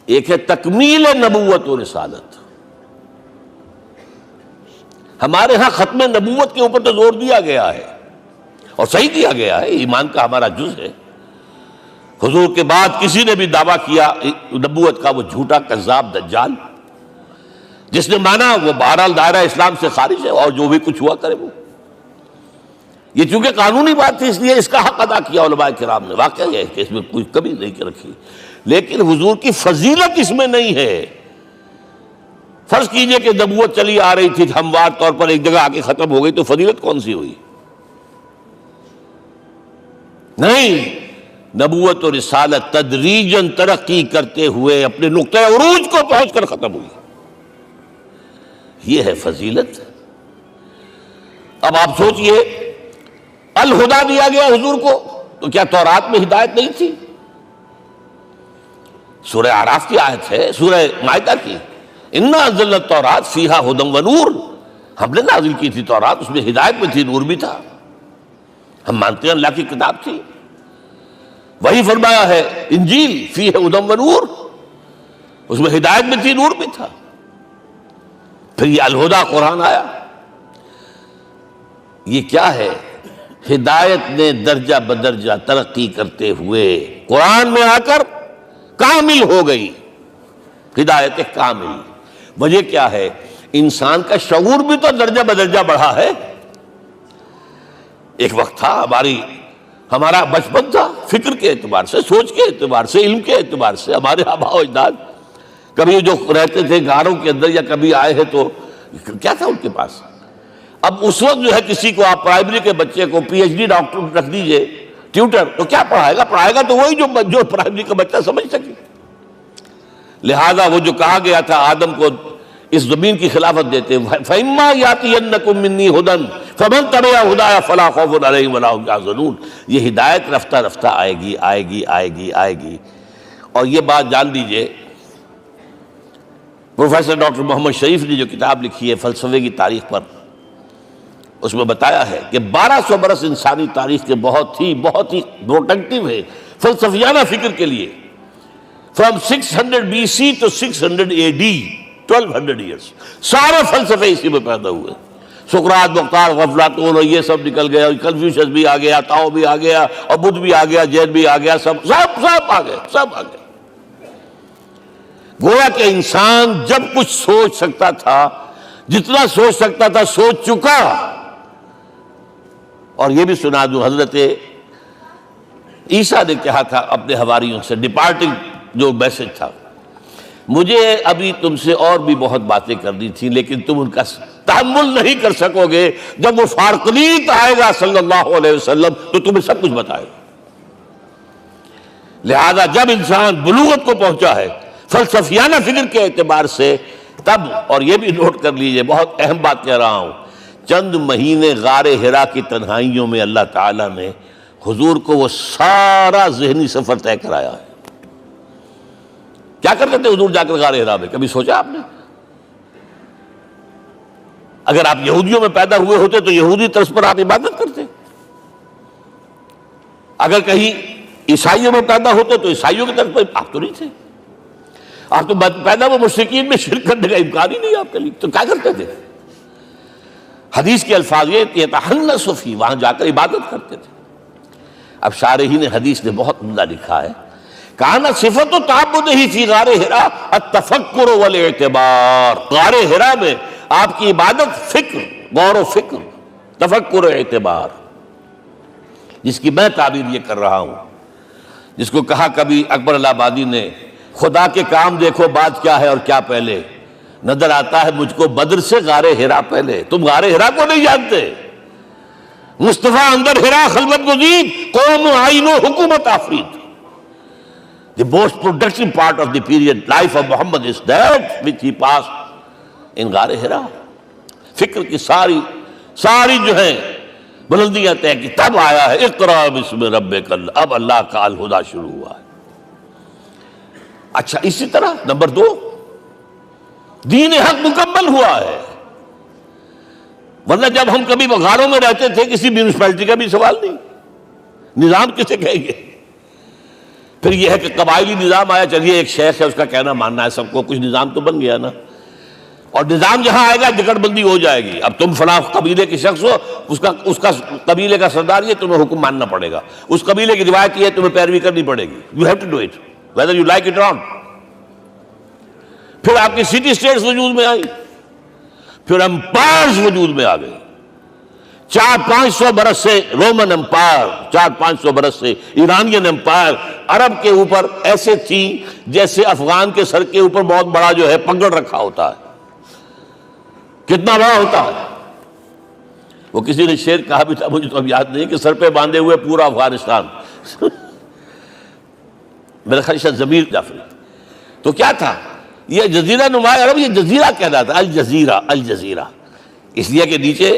ایک ہے تکمیل نبوت و رسالت۔ ہمارے ہاں ختم نبوت کے اوپر تو زور دیا گیا ہے، اور صحیح دیا گیا ہے، ایمان کا ہمارا جز ہے۔ حضور کے بعد کسی نے بھی دعویٰ کیا نبوت کا، وہ جھوٹا کذاب دجال، جس نے مانا وہ بہرحال دائرہ اسلام سے خارج ہے، اور جو بھی کچھ ہوا کرے وہ۔ یہ چونکہ قانونی بات تھی، اس لیے اس کا حق ادا کیا علماء کرام نے۔ واقعہ یہ ہے کہ اس میں کوئی کمی نہیں رکھی، لیکن حضور کی فضیلت اس میں نہیں ہے۔ فرض کیجئے کہ نبوت چلی آ رہی تھی ہموار طور پر، ایک جگہ آ کے ختم ہو گئی، تو فضیلت کون سی ہوئی؟ نہیں، نبوت و رسالت تدریجاً ترقی کرتے ہوئے اپنے نقطۂ عروج کو پہنچ کر ختم ہوئی۔ یہ ہے فضیلت۔ اب آپ سوچئے، الہدا دیا گیا حضور کو، تو کیا تورات میں ہدایت نہیں تھی؟ سورہ اعراف کی آیت ہے، سورہ مائدہ کی، انا انزلنا التوراۃ فیہا ھدی ونور۔ ہم نے نازل کی تھی تورات، اس میں ہدایت میں تھی، نور بھی تھا۔ ہم مانتے ہیں اللہ کی کتاب تھی۔ وہی فرمایا ہے انجیل فیہا ھدی ونور، اس میں ہدایت میں تھی، نور بھی تھا۔ پھر یہ الہدا قرآن آیا۔ یہ کیا ہے؟ ہدایت نے درجہ بدرجہ ترقی کرتے ہوئے قرآن میں آ کر کامل ہو گئی، ہدایت کامل۔ وجہ کیا ہے؟ انسان کا شعور بھی تو درجہ بدرجہ بڑھا ہے۔ ایک وقت تھا ہمارا بچپن تھا، فکر کے اعتبار سے، سوچ کے اعتبار سے، علم کے اعتبار سے، ہمارے آباء و اجداد کبھی جو رہتے تھے غاروں کے اندر یا کبھی آئے ہیں تو کیا تھا ان کے پاس؟ اب اس وقت جو ہے کسی کو آپ پرائمری کے بچے کو پی ایچ ڈی ڈاکٹر رکھ دیجئے ٹیوٹر، تو کیا پڑھائے گا تو وہی جو پرائمری کا بچہ سمجھ سکے۔ لہذا وہ جو کہا گیا تھا آدم کو اس زمین کی خلافت دیتے، فَإِمَّا يَأْتِيَنَّكُم مِّنِّي هُدًى فَمَن تَبِعَ هُدَايَ فَلَا خَوْفٌ عَلَيْهِمْ وَلَا هُمْ يَحْزَنُونَ۔ یہ ہدایت رفتہ رفتہ آئے گی، آئے گی، آئے گی، آئے گی۔ اور یہ بات جان لیجئے، پروفیسر ڈاکٹر محمد شریف نے جو کتاب لکھی ہے فلسفے کی تاریخ پر، اس میں بتایا ہے کہ 1200 برس انسانی تاریخ کے بہت ہی پروڈکٹیو ہے فلسفیانہ فکر کے لیے۔ From 600 BC to 600 AD 1200 years, سارے فلسفے اسی میں پیدا ہوئے۔ سقراط، مختار، افلاطون اور یہ سب نکل گئے، کنفیوشس بھی آ گیا، تاؤ بھی آ گیا، اور بدھ بھی آ گیا، جین بھی آ گیا، سب آ گئے۔ گویا کہ انسان جب کچھ سوچ سکتا تھا، جتنا سوچ سکتا تھا سوچ چکا، اور یہ بھی سنا دوں، حضرت عیسیٰ نے کہا تھا اپنے حواریوں سے، ڈپارٹنگ جو میسج تھا، مجھے ابھی تم سے اور بھی بہت باتیں کرنی تھی لیکن تم ان کا تحمل نہیں کر سکو گے، جب وہ فارقلیت آئے گا صلی اللہ علیہ وسلم تو تمہیں سب کچھ بتائے گا۔ لہذا جب انسان بلوغت کو پہنچا ہے فلسفیانہ فکر کے اعتبار سے، تب، اور یہ بھی نوٹ کر لیجئے، بہت اہم بات کہہ رہا ہوں، چند مہینے غار حرا کی تنہائیوں میں اللہ تعالیٰ نے حضور کو وہ سارا ذہنی سفر طے کرایا ہے۔ کیا کرتے تھے حضور جا کر غار حرا میں؟ کبھی سوچا آپ نے؟ اگر آپ یہودیوں میں پیدا ہوئے ہوتے تو یہودی طرز پر آپ عبادت کرتے، اگر کہیں عیسائیوں میں پیدا ہوتے تو عیسائیوں کی طرف پر آپ تو نہیں تھے، آپ تو پیدا وہ مشرکین میں شرک کرنے کا امکان ہی نہیں آپ کے لیے، تو کیا کرتے تھے؟ حدیث کے الفاظ یہ یتحنس فی، وہاں جا کر عبادت کرتے تھے۔ اب شارحین حدیث نے بہت عمدہ لکھا ہے، کان صفت تعبدہ فی غار حرا التفکر والاعتبار، غار حرا میں آپ کی عبادت فکر، غور و فکر، تفکر و اعتبار، جس کی میں تعبیر یہ کر رہا ہوں، جس کو کہا کبھی اکبر الہ آبادی نے، خدا کے کام دیکھو بعد کیا ہے اور کیا پہلے، نظر آتا ہے مجھ کو بدر سے غار حرا پہلے۔ تم غار حرا کو نہیں جانتے، مصطفیٰ اندر حرا خلوت گزید، قوم آئین و حکومت آفرید۔ The most productive part of the period life of Muhammad is that which he passed in غار حرا۔ فکر کی ساری جو ہیں بلندیاں طے کی، تب آیا ہے اقرا بسم ربک، اب اللہ کا الہدیٰ شروع ہوا ہے۔ اچھا، اسی طرح نمبر 2، دین حق مکمل ہوا ہے، ورنہ جب ہم کبھی غاروں میں رہتے تھے کسی میونسپلٹی کا بھی سوال نہیں، نظام کسے کہیں گے؟ پھر یہ ہے کہ قبائلی نظام آیا، چلیے ایک شیخ ہے اس کا کہنا ماننا ہے سب کو، کچھ نظام تو بن گیا نا، اور نظام جہاں آئے گا جکڑ بندی ہو جائے گی۔ اب تم فلاں قبیلے کے شخص ہو، اس کا قبیلے کا سردار یہ، تمہیں حکم ماننا پڑے گا، اس قبیلے کی روایت یہ ہے، تمہیں پیروی کرنی پڑے گی، you have to do it whether you like it or not۔ پھر آپ کی سٹی اسٹیٹس وجود میں آئی، پھر امپائرز وجود میں آ گئے، 400-500 برس سے رومن امپائر، 400-500 برس سے ایرانین امپائر عرب کے اوپر ایسے تھی جیسے افغان کے سر کے اوپر بہت بڑا جو ہے پگڑ رکھا ہوتا ہے۔ کتنا بڑا ہوتا ہے؟ وہ کسی نے شعر کہا بھی تھا، مجھے تو اب یاد نہیں، کہ سر پہ باندھے ہوئے پورا افغانستان۔ میرا خیال ہے ضمیر جعفری۔ تو کیا تھا یہ جزیرہ نما عرب، یہ جزیرہ کہلاتا ہے، الجزیرہ، الجزیرہ، اس لیے کہ نیچے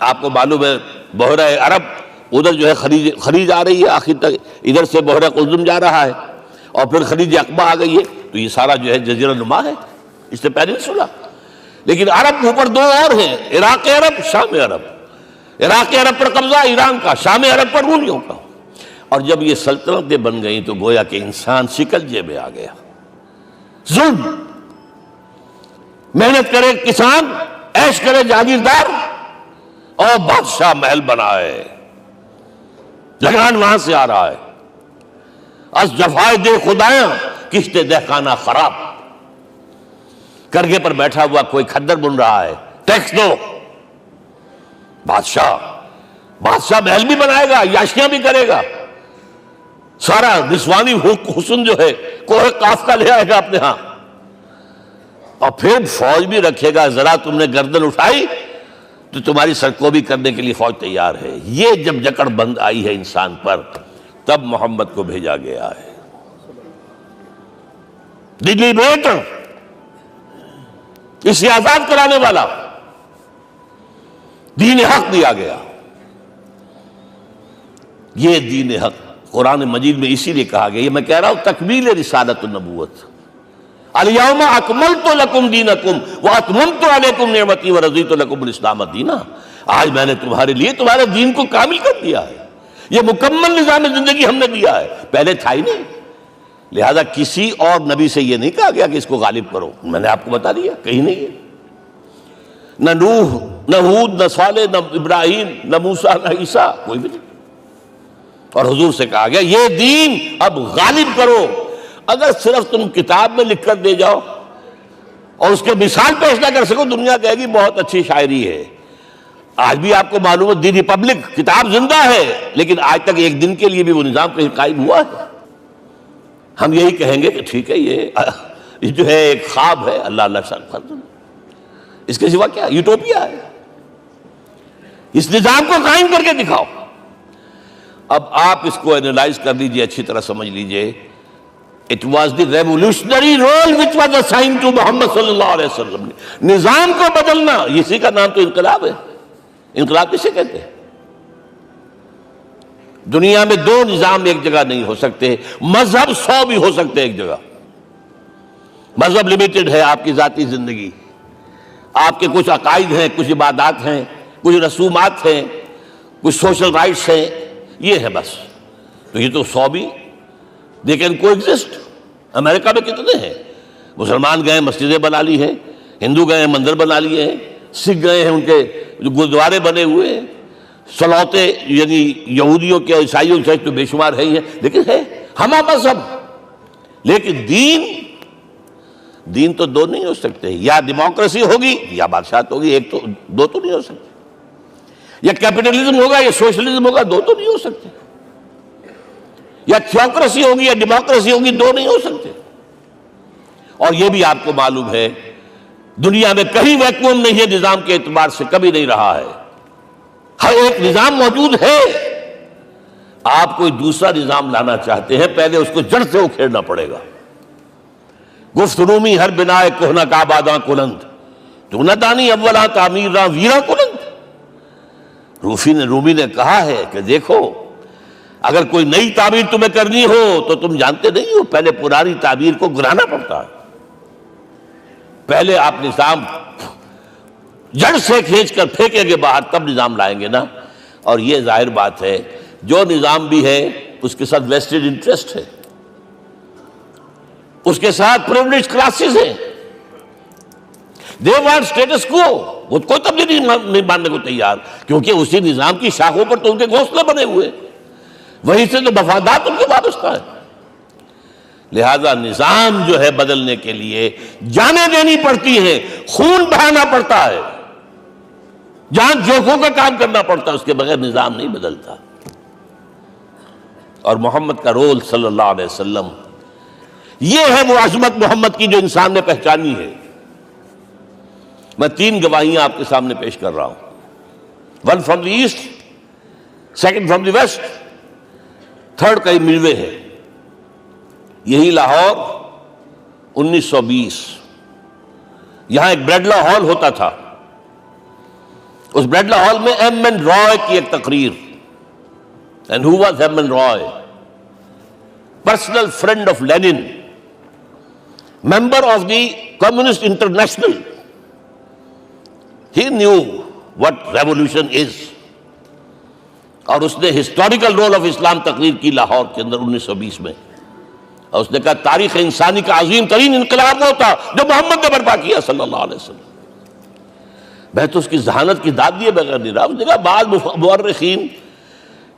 آپ کو معلوم ہے بحیرہ عرب، ادھر جو ہے خلیج آ رہی ہے آخر تک، ادھر سے بحیرہ قلزم جا رہا ہے، اور پھر خلیج عقبہ آ گئی ہے، تو یہ سارا جو ہے جزیرہ نما ہے، اس سے پیننسولا۔ لیکن عرب اوپر 2 اور ہیں، عراق عرب، شام عرب۔ عراق عرب پر قبضہ ایران کا، شام عرب پر رومیوں کا۔ اور جب یہ سلطنتیں بن گئیں تو گویا کہ انسان شکنجے میں آ گیا۔ ظلم، محنت کرے کسان، عیش کرے جاگیردار، اور بادشاہ محل بنائے، لگان وہاں سے آ رہا ہے۔ از جفائے دے خدایاں کشتے دہقانہ خراب، کرگے پر بیٹھا ہوا کوئی کھدر بن رہا ہے، ٹیکس دو۔ بادشاہ محل بھی بنائے گا، یاشیاں بھی کرے گا، سارا نسوانی حسن جو ہے کوہ قاف کا لے آئے گا اپنے ہاں، اور پھر فوج بھی رکھے گا، ذرا تم نے گردن اٹھائی تو تمہاری سرکوبی کرنے کے لیے فوج تیار ہے۔ یہ جب جکڑ بند آئی ہے انسان پر، تب محمد کو بھیجا گیا ہے۔ دلی بیٹر، اسے آزاد کرانے والا، دین حق دیا گیا۔ یہ دین حق قرآن مجید میں اسی لیے کہا گیا، یہ میں کہہ رہا ہوں تکمیل رسالت النبوت۔ الیوم اکملت لکم دینکم واتممت علیکم نعمتی ورضیت لکم الاسلام دینا۔ آج میں نے تمہارے لیے تمہارے دین کو کامل کر دیا ہے، یہ مکمل نظام زندگی ہم نے دیا ہے، پہلے تھا ہی نہیں۔ لہذا کسی اور نبی سے یہ نہیں کہا گیا کہ اس کو غالب کرو، میں نے آپ کو بتا دیا کہیں نہیں ہے، نہ نوح، نہ ہود، نہ صالح، نہ ابراہیم، نہ موسیٰ، نہ عیسیٰ، کوئی بھی نہیں۔ اور حضور سے کہا گیا یہ دین اب غالب کرو۔ اگر صرف تم کتاب میں لکھ کر دے جاؤ اور اس کے مثال پیش نہ کر سکو، دنیا کہے گی بہت اچھی شاعری ہے، آج بھی آپ کو معلوم ہے دی ریپبلک کتاب زندہ ہے، لیکن آج تک ایک دن کے لیے بھی وہ نظام کہیں قائم ہوا ہے؟ ہم یہی کہیں گے کہ ٹھیک ہے، یہ جو ہے ایک خواب ہے، اللہ اللہ فرض، اس کے سوا کیا یوٹوپیا ہے؟ اس نظام کو قائم کر کے دکھاؤ۔ اب آپ اس کو اینالائز کر لیجئے، اچھی طرح سمجھ لیجئے۔ It was the revolutionary role which was assigned to محمد صلی اللہ علیہ وسلم۔ نظام کو بدلنا، اسی کا نام تو انقلاب ہے۔ انقلاب کسے کہتے ہیں؟ دنیا میں دو نظام ایک جگہ نہیں ہو سکتے، مذہب 100 بھی ہو سکتے ایک جگہ۔ مذہب لمیٹڈ ہے، آپ کی ذاتی زندگی، آپ کے کچھ عقائد ہیں، کچھ عبادات ہیں، کچھ رسومات ہیں، کچھ سوشل رائٹس ہیں، یہ ہے بس۔ تو یہ تو 100 بھی دے کین کو ایگزسٹ۔ امریکہ میں کتنے ہیں؟ مسلمان گئے مسجدیں بنا لی ہیں، ہندو گئے مندر بنا لیے ہیں، سکھ گئے ہیں ان کے جو گردوارے بنے ہوئے ہیں، سلوتے یعنی یہودیوں کے عیسائیوں کے تو بے شمار ہے ہی ہیں، لیکن ہے ہمہ مذہب۔ لیکن دین تو دو نہیں ہو سکتے، یا ڈیموکریسی ہوگی یا بادشاہت ہوگی، ایک تو دو تو نہیں ہو سکتے، یا کیپٹلزم ہوگا یا سوشلزم ہوگا، دو تو نہیں ہو سکتے، یا تھیوکریسی ہوگی یا ڈیموکریسی ہوگی، دو نہیں ہو سکتے۔ اور یہ بھی آپ کو معلوم ہے دنیا میں کہیں ویکیوم نہیں ہے نظام کے اعتبار سے، کبھی نہیں رہا ہے، ہر ایک نظام موجود ہے۔ آپ کوئی دوسرا نظام لانا چاہتے ہیں، پہلے اس کو جڑ سے اکھیڑنا پڑے گا۔ گفت رومی ہر بنائے کہنہ کعباداں کلند، تو نہ دانی اولا تعمیر راں ویرا کلند۔ رومی نے کہا ہے کہ دیکھو، اگر کوئی نئی تعمیر تمہیں کرنی ہو تو تم جانتے نہیں ہو پہلے پرانی تعمیر کو گرانا پڑتا ہے، پہلے آپ نظام جڑ سے کھینچ کر پھینکیں گے باہر، تب نظام لائیں گے نا۔ اور یہ ظاہر بات ہے جو نظام بھی ہے اس کے ساتھ ویسٹڈ انٹرسٹ ہے، اس کے ساتھ پریولیجڈ کلاسز ہیں، دے وانٹ اسٹیٹس کو، وہ کوئی تبدیلی نہیں ماننے کو تیار، کیونکہ اسی نظام کی شاخوں پر تو ان کے گھونسلے بنے ہوئے، وہیں سے تو مفادات ان کے وابستہ ہے۔ لہذا نظام جو ہے بدلنے کے لیے جانیں دینی پڑتی ہیں، خون بہانا پڑتا ہے، جان جوکھوں کا کام کرنا پڑتا ہے، اس کے بغیر نظام نہیں بدلتا۔ اور محمد کا رول صلی اللہ علیہ وسلم، یہ ہے وہ عظمت محمد کی جو انسان نے پہچانی ہے۔ میں 3 گواہیاں آپ کے سامنے پیش کر رہا ہوں، 1 from the east, 2 from the west, 3 کئی ملوے ہے۔ یہی لاہور 1920، یہاں ایک بریڈلا ہال ہوتا تھا، اس بریڈلا ہال میں ایم این رائے کی ایک تقریر۔ And who was M N Roy? Personal friend of Lenin, member of the Communist International. He knew what revolution is، اور اس نے ہسٹوریکل رول آف اسلام تقریر کی لاہور کے اندر 1920 میں، اور اس نے کہا تاریخ انسانی کا عظیم ترین انقلاب وہ تھا جو محمد نے برپا کیا صلی اللہ علیہ وسلم۔ میں تو اس کی ذہانت کی داد دیے بغیر نہیں رہا۔ اس نے کہا بعض مورخین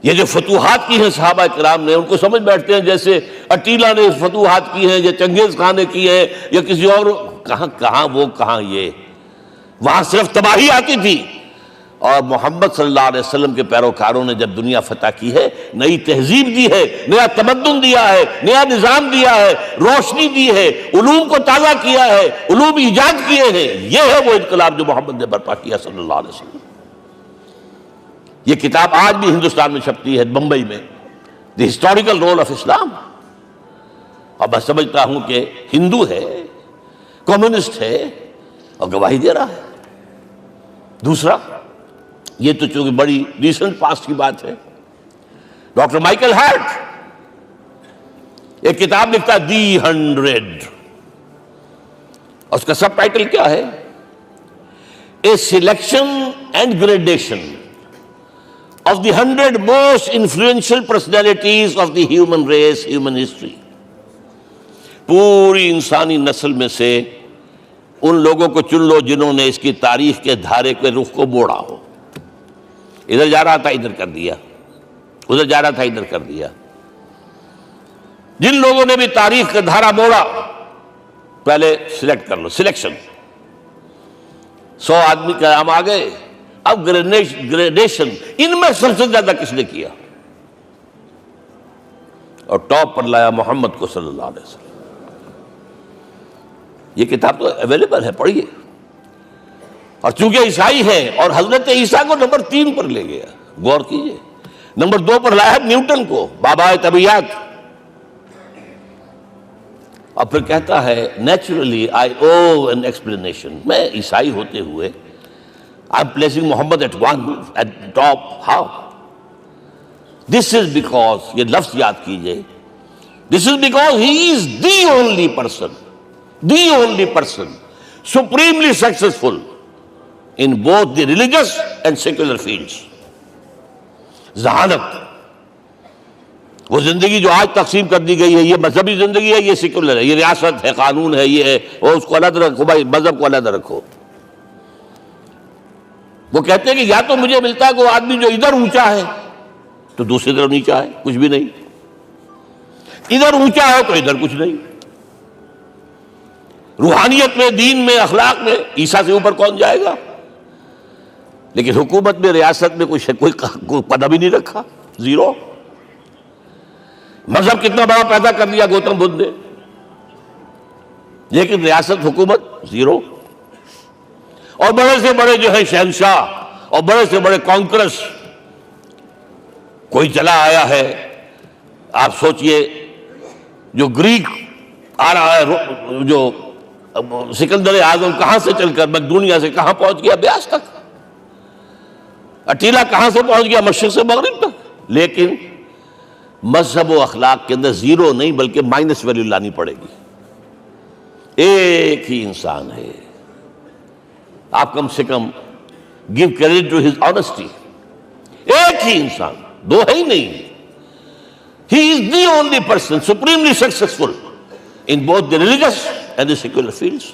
یہ جو فتوحات کی ہیں صحابہ کرام نے، ان کو سمجھ بیٹھتے ہیں جیسے اٹیلا نے فتوحات کی ہیں یا چنگیز خان نے کی ہے یا کسی اور، کہاں وہ کہاں یہ، وہاں صرف تباہی آتی تھی۔ اور محمد صلی اللہ علیہ وسلم کے پیروکاروں نے جب دنیا فتح کی ہے، نئی تہذیب دی ہے، نیا تمدن دیا ہے، نیا نظام دیا ہے، روشنی دی ہے، علوم کو تازہ کیا ہے، علوم ایجاد کیے ہیں۔ یہ ہے وہ انقلاب جو محمد نے برپا کیا صلی اللہ علیہ وسلم۔ یہ کتاب آج بھی ہندوستان میں چھپتی ہے، بمبئی میں، دی ہسٹوریکل رول آف اسلام۔ اور میں سمجھتا ہوں کہ ہندو ہے، کمیونسٹ ہے اور گواہی دے رہا ہے۔ دوسرا، یہ تو چونکہ بڑی ریسنٹ پاسٹ کی بات ہے، ڈاکٹر مائیکل ہارٹ ایک کتاب لکھتا ہے دی 100، اور اس کا سب ٹائٹل کیا ہے؟ A selection and gradation of the 100 most influential personalities of the human race, human history. پوری انسانی نسل میں سے ان لوگوں کو چن لو جنہوں نے اس کی تاریخ کے دھارے کے رخ کو موڑا ہو۔ ادھر جا رہا تھا ادھر کر دیا، ادھر جا رہا تھا ادھر کر دیا۔ جن لوگوں نے بھی تاریخ کا دھارا موڑا، پہلے سلیکٹ کر لو، سلیکشن۔ 100 آدمی کا نام آ گئے، اب گریڈیشن ان میں سب سے زیادہ کس نے کیا؟ اور ٹاپ پر لایا محمد کو صلی اللہ علیہ وسلم. یہ کتاب تو اویلیبل ہے، پڑھیے. اور چونکہ عیسائی ہے اور حضرت عیسیٰ کو نمبر 3 پر لے گیا، غور کیجئے. نمبر 2 پر لایا نیوٹن کو، بابا طبیعت. اور پھر کہتا ہے naturally I owe an explanation. میں عیسائی ہوتے ہوئے I am placing Muhammad at one at top. How? This is because, یہ لفظ یاد کیجئے، this is because he is the only person supremely successful in both the religious and secular fields. ذہانت، وہ زندگی جو آج تقسیم کر دی گئی ہے، یہ مذہبی زندگی ہے، یہ سیکولر ہے، یہ ریاست ہے، قانون ہے، یہ ہے، اور اس کو علیحدہ رکھو بھائی، مذہب کو علیحدہ رکھو. وہ کہتے ہیں کہ یا تو مجھے ملتا ہے کہ وہ آدمی جو ادھر اونچا ہے تو دوسری طرف نیچا ہے، کچھ بھی نہیں. ادھر اونچا ہے تو ادھر کچھ نہیں. روحانیت میں، دین میں، اخلاق میں عیسیٰ سے اوپر کون جائے گا؟ لیکن حکومت میں، ریاست میں کوئی پدہ بھی نہیں رکھا، زیرو. مذہب کتنا بڑا پیدا کر دیا گوتم بدھ نے، لیکن ریاست، حکومت زیرو. اور بڑے سے بڑے جو ہے شہنشاہ اور بڑے سے بڑے کانکرس کوئی چلا آیا ہے. آپ سوچئے جو گریک آ رہا ہے، جو سکندر اعظم کہاں سے چل کر مقدونیہ سے کہاں پہنچ گیا؟ بیاس تک. اٹیلا کہاں سے پہنچ گیا؟ مشرق سے مغرب تک. لیکن مذہب و اخلاق کے اندر زیرو نہیں بلکہ مائنس ویلیو لانی پڑے گی. ایک ہی انسان ہے. آپ کم سے کم give credit to his honesty. ایک ہی انسان، دو ہے ہی نہیں. He is the only person supremely successful in both the religious and the secular fields.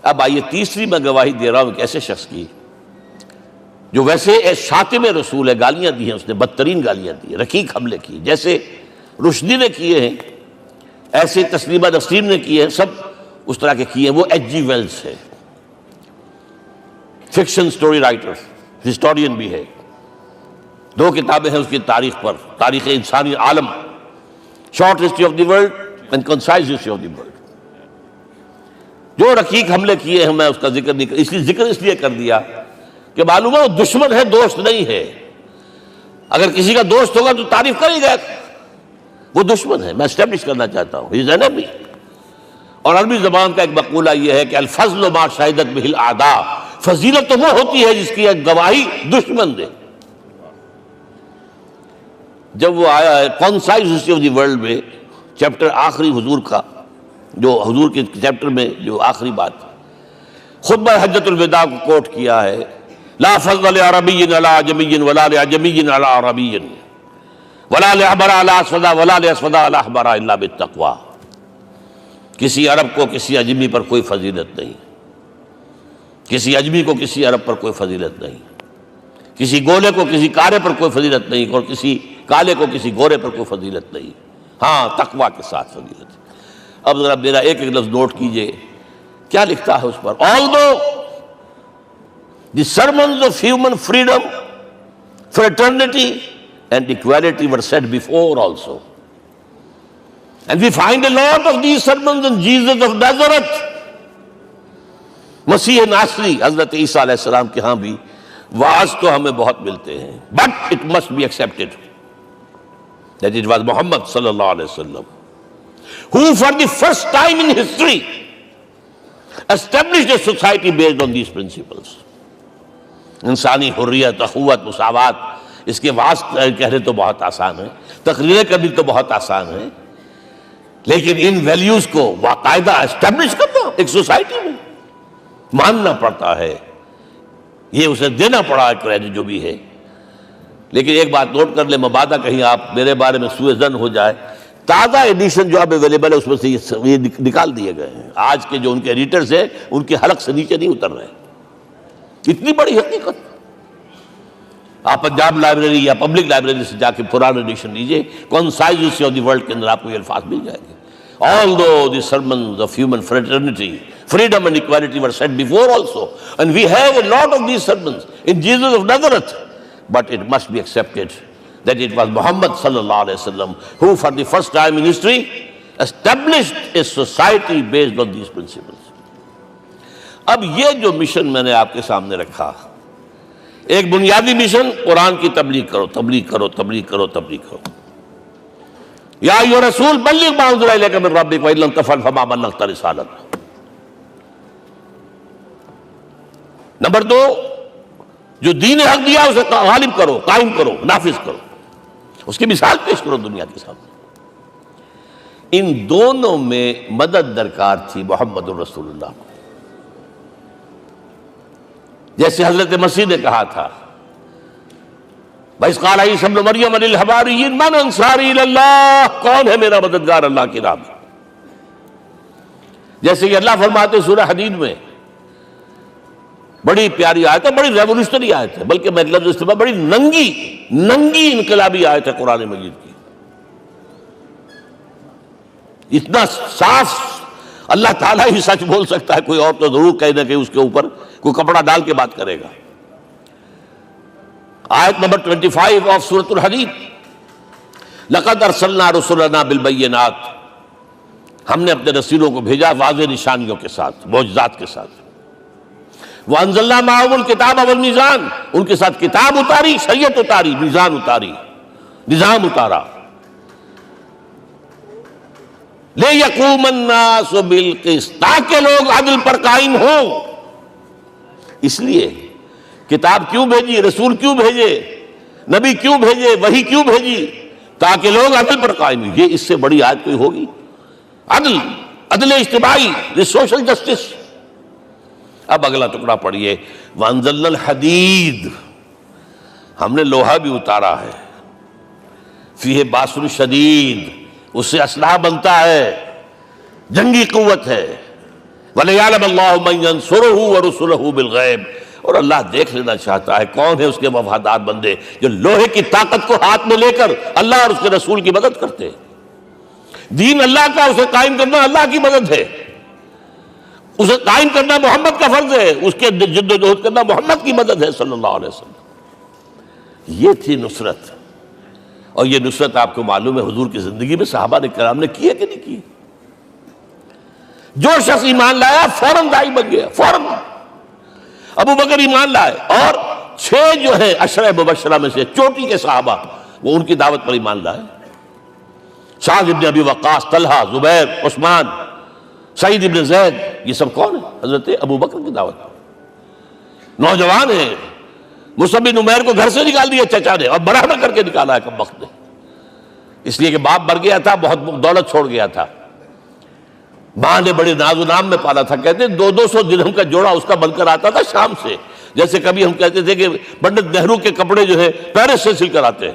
اب آئیے تیسری میں گواہی دے رہا ہوں ایک ایسے شخص کی جو ویسے شاتم رسول ہے، گالیاں دی ہیں اس نے، بدترین گالیاں دی، رقیق حملے کی، جیسے رشدی نے کیے ہیں، ایسے تسلیمہ نسرین نے کیے ہیں، سب اس طرح کے کیے ہیں. وہ ایچ جی ویلز ہے، فکشن سٹوری رائٹر، ہسٹورین بھی ہے. 2 کتابیں ہیں اس کی تاریخ پر، تاریخ انسانی عالم، short history of the world and concise history of the world. جو رقیق حملے کیے ہیں میں اس کا ذکر نہیں، اس لیے کر دیا کہ معلوم ہے وہ دشمن ہے، دوست نہیں ہے. اگر کسی کا دوست ہوگا تو تعریف کر ہی گا. وہ دشمن ہے، میں اسٹیبلش کرنا چاہتا ہوں. He is enemy. اور عربی زبان کا ایک مقولہ یہ ہے کہ الفضل ما شہدت بہ الاعداء. فضیلت تو وہ ہوتی ہے جس کی ایک گواہی دشمن دے. جب وہ آیا ہے concise history of the world میں، چیپٹر آخری حضور کا، جو حضور کے چیپٹر میں جو آخری بات خطبہ حجۃ الوداع کو کوٹ کیا ہے، لا فضل لعربی علی عجمی ولا لعجمی علی عربی ولا لأحمر علی اسود ولا لأسود علی احمر الا بالتقوی. کسی عرب کو کسی عجمی پر کوئی فضیلت نہیں، کسی عجمی کو کسی عرب پر کوئی فضیلت نہیں، کسی گولے کو کسی کارے پر کوئی فضیلت نہیں، اور کسی کالے کو کسی گورے پر کوئی فضیلت نہیں. ہاں، تقویٰ کے ساتھ فضیلت. اب ذرا میرا ایک لفظ نوٹ کیجئے، کیا لکھتا ہے اس پر؟ Although the sermons of human freedom, fraternity and equality were said before also, and we find a lot of these sermons in Jesus of Nazareth. مسیح ناصری حضرت عیسیٰ علیہ السلام کے ہاں بھی وعظ تو ہمیں بہت ملتے ہیں، but it must be accepted that it was Muhammad صلی اللہ علیہ وسلم who for the first time in history established a society based on these principles. انسانی حریت، اخوت، مساوات. اس کے وعظ کہنے تو بہت آسان ہے، تقریریں کرنی تو بہت آسان ہے، لیکن ان ویلیوز کو باقاعدہ اسٹیبلش کرنا ایک سوسائٹی میں ماننا پڑتا ہے. یہ اسے دینا پڑا ہے کریڈٹ جو بھی ہے. لیکن ایک بات نوٹ کر لیں، مبادا کہیں آپ میرے بارے میں سوء ظن ہو جائے، تازہ ایڈیشن جو اب اویلیبل ہے اس میں سے یہ نکال دیے گئے ہیں. آج کے جو ان کے ایڈیٹرز ہیں ان کے حلق سے نیچے نہیں اتر رہے. اتنی بڑی حقیقت. آپ پنجاب لائبریری یا پبلک لائبریری سے جا کے پرانا ایڈیشن لیجئے، concise history of the world کے اندر آپ کو یہ الفاظ مل جائیں گے. Although the sermons of human fraternity, freedom and equality were said before also, and we have a lot of these sermons in Jesus of Nazareth, but it must be accepted that it was Muhammad sallallahu alaihi wasallam who for the first time in history established a society based on these principles. اب یہ جو mission میں نے آپ کے سامنے رکھا، ایک بنیادی مشن قرآن کی تبلیغ کرو، تبلیغ کرو، تبلیغ کرو، تبلیغ کرو. یا ایھا رسول بلغ ما انزل الیک من ربک وان لم تفعل فما بلغت رسالتہ. نمبر 2، جو دین حق دیا اسے غالب کرو، قائم کرو، نافذ کرو، اس کی مثال پیش کرو دنیا کے سامنے. ان دونوں میں مدد درکار تھی محمد الرسول اللہ کو. جیسے حضرت مسیح نے کہا تھا، وَإِذْ قَالَ عِيسَىٰ ابْنُ مَرْيَمَ لِلْحَوَارِيِّينَ مَنْ أَنصَارِي إِلَى اللَّهِ، کون ہے میرا مددگار اللہ کی راہ میں. جیسے کہ اللہ فرماتے سورہ حدید میں، بڑی پیاری آیت ہے، بڑی ریولوشنری آیت ہے، بلکہ میں لفظ استعمال بڑی ننگی انقلابی آیت ہے قرآن مجید کی. اتنا صاف اللہ تعالیٰ ہی سچ بول سکتا ہے، کوئی اور تو ضرور کہیں نہ کہیں اس کے اوپر کوئی کپڑا ڈال کے بات کرے گا. آیت نمبر 25 آف سورۃ الحدید، لقد ارسلنا رسلنا بالبینات، ہم نے اپنے رسولوں کو بھیجا واضح نشانیوں کے ساتھ، معجزات کے ساتھ. وانزلنا معهم الکتاب والمیزان، ان کے ساتھ کتاب اتاری، شریعت اتاری، میزان اتاری، نظام اتارا. لِيَقُومَ النَّاسُ بِالْقِسْطِ، تاکہ لوگ عدل پر قائم ہوں. اس لیے کتاب کیوں بھیجی، رسول کیوں بھیجے، نبی کیوں بھیجے، وحی کیوں بھیجی؟ تاکہ لوگ عدل پر قائم ہوں. یہ اس سے بڑی آیت کوئی ہوگی؟ عدل اجتماعی، سوشل جسٹس. اب اگلا ٹکڑا پڑھیے، وَأَنزَلْنَا الْحَدِيدَ، ہم نے لوہا بھی اتارا ہے، فِيهِ بَأْسٌ شَدِيدٌ، اس سے اسلحہ بنتا ہے، جنگی قوت ہے. وَلِيَعْلَمَ اللَّهُ مَن يَنصُرُهُ وَرُسُلَهُ بِالْغَيْبِ، اور اللہ دیکھ لینا چاہتا ہے کون ہے اس کے وفادار بندے جو لوہے کی طاقت کو ہاتھ میں لے کر اللہ اور اس کے رسول کی مدد کرتے ہیں. دین اللہ کا، اسے قائم کرنا اللہ کی مدد ہے، اسے قائم کرنا محمد کا فرض ہے، اس کے جد و جہد کرنا محمد کی مدد ہے صلی اللہ علیہ وسلم. یہ تھی نصرت. اور یہ نصرت آپ کو معلوم ہے حضور کی زندگی میں صحابہ نے کرام نے کی ہے کہ نہیں کی؟ جو شخص ایمان لایا فوراً داعی بن گیا، فوراً. ابو بکر ایمان لائے، اور 6 جو ہیں عشرہ مبشرہ میں سے چوٹی کے صحابہ، وہ ان کی دعوت پر ایمان لائے. سعد ابن ابی وقاص، طلحہ، زبیر، عثمان، سعید ابن زید، یہ سب کون ہیں؟ حضرت ابو بکر کی دعوت پر. نوجوان ہیں، مصعب بن عمیر کو گھر سے نکال دیا چچا نے، اور برہنہ کر کے نکالا ہے کم وقت نے، اس لیے کہ باپ مر گیا تھا، بہت دولت چھوڑ گیا تھا. ماں نے بڑے ناز و نام میں پالا تھا. کہتے ہیں 200 درہم کا جوڑا اس کا بن کر آتا تھا شام سے، جیسے کبھی ہم کہتے تھے کہ پنڈت نہرو کے کپڑے جو ہے پیرس سے سل کر آتے ہیں.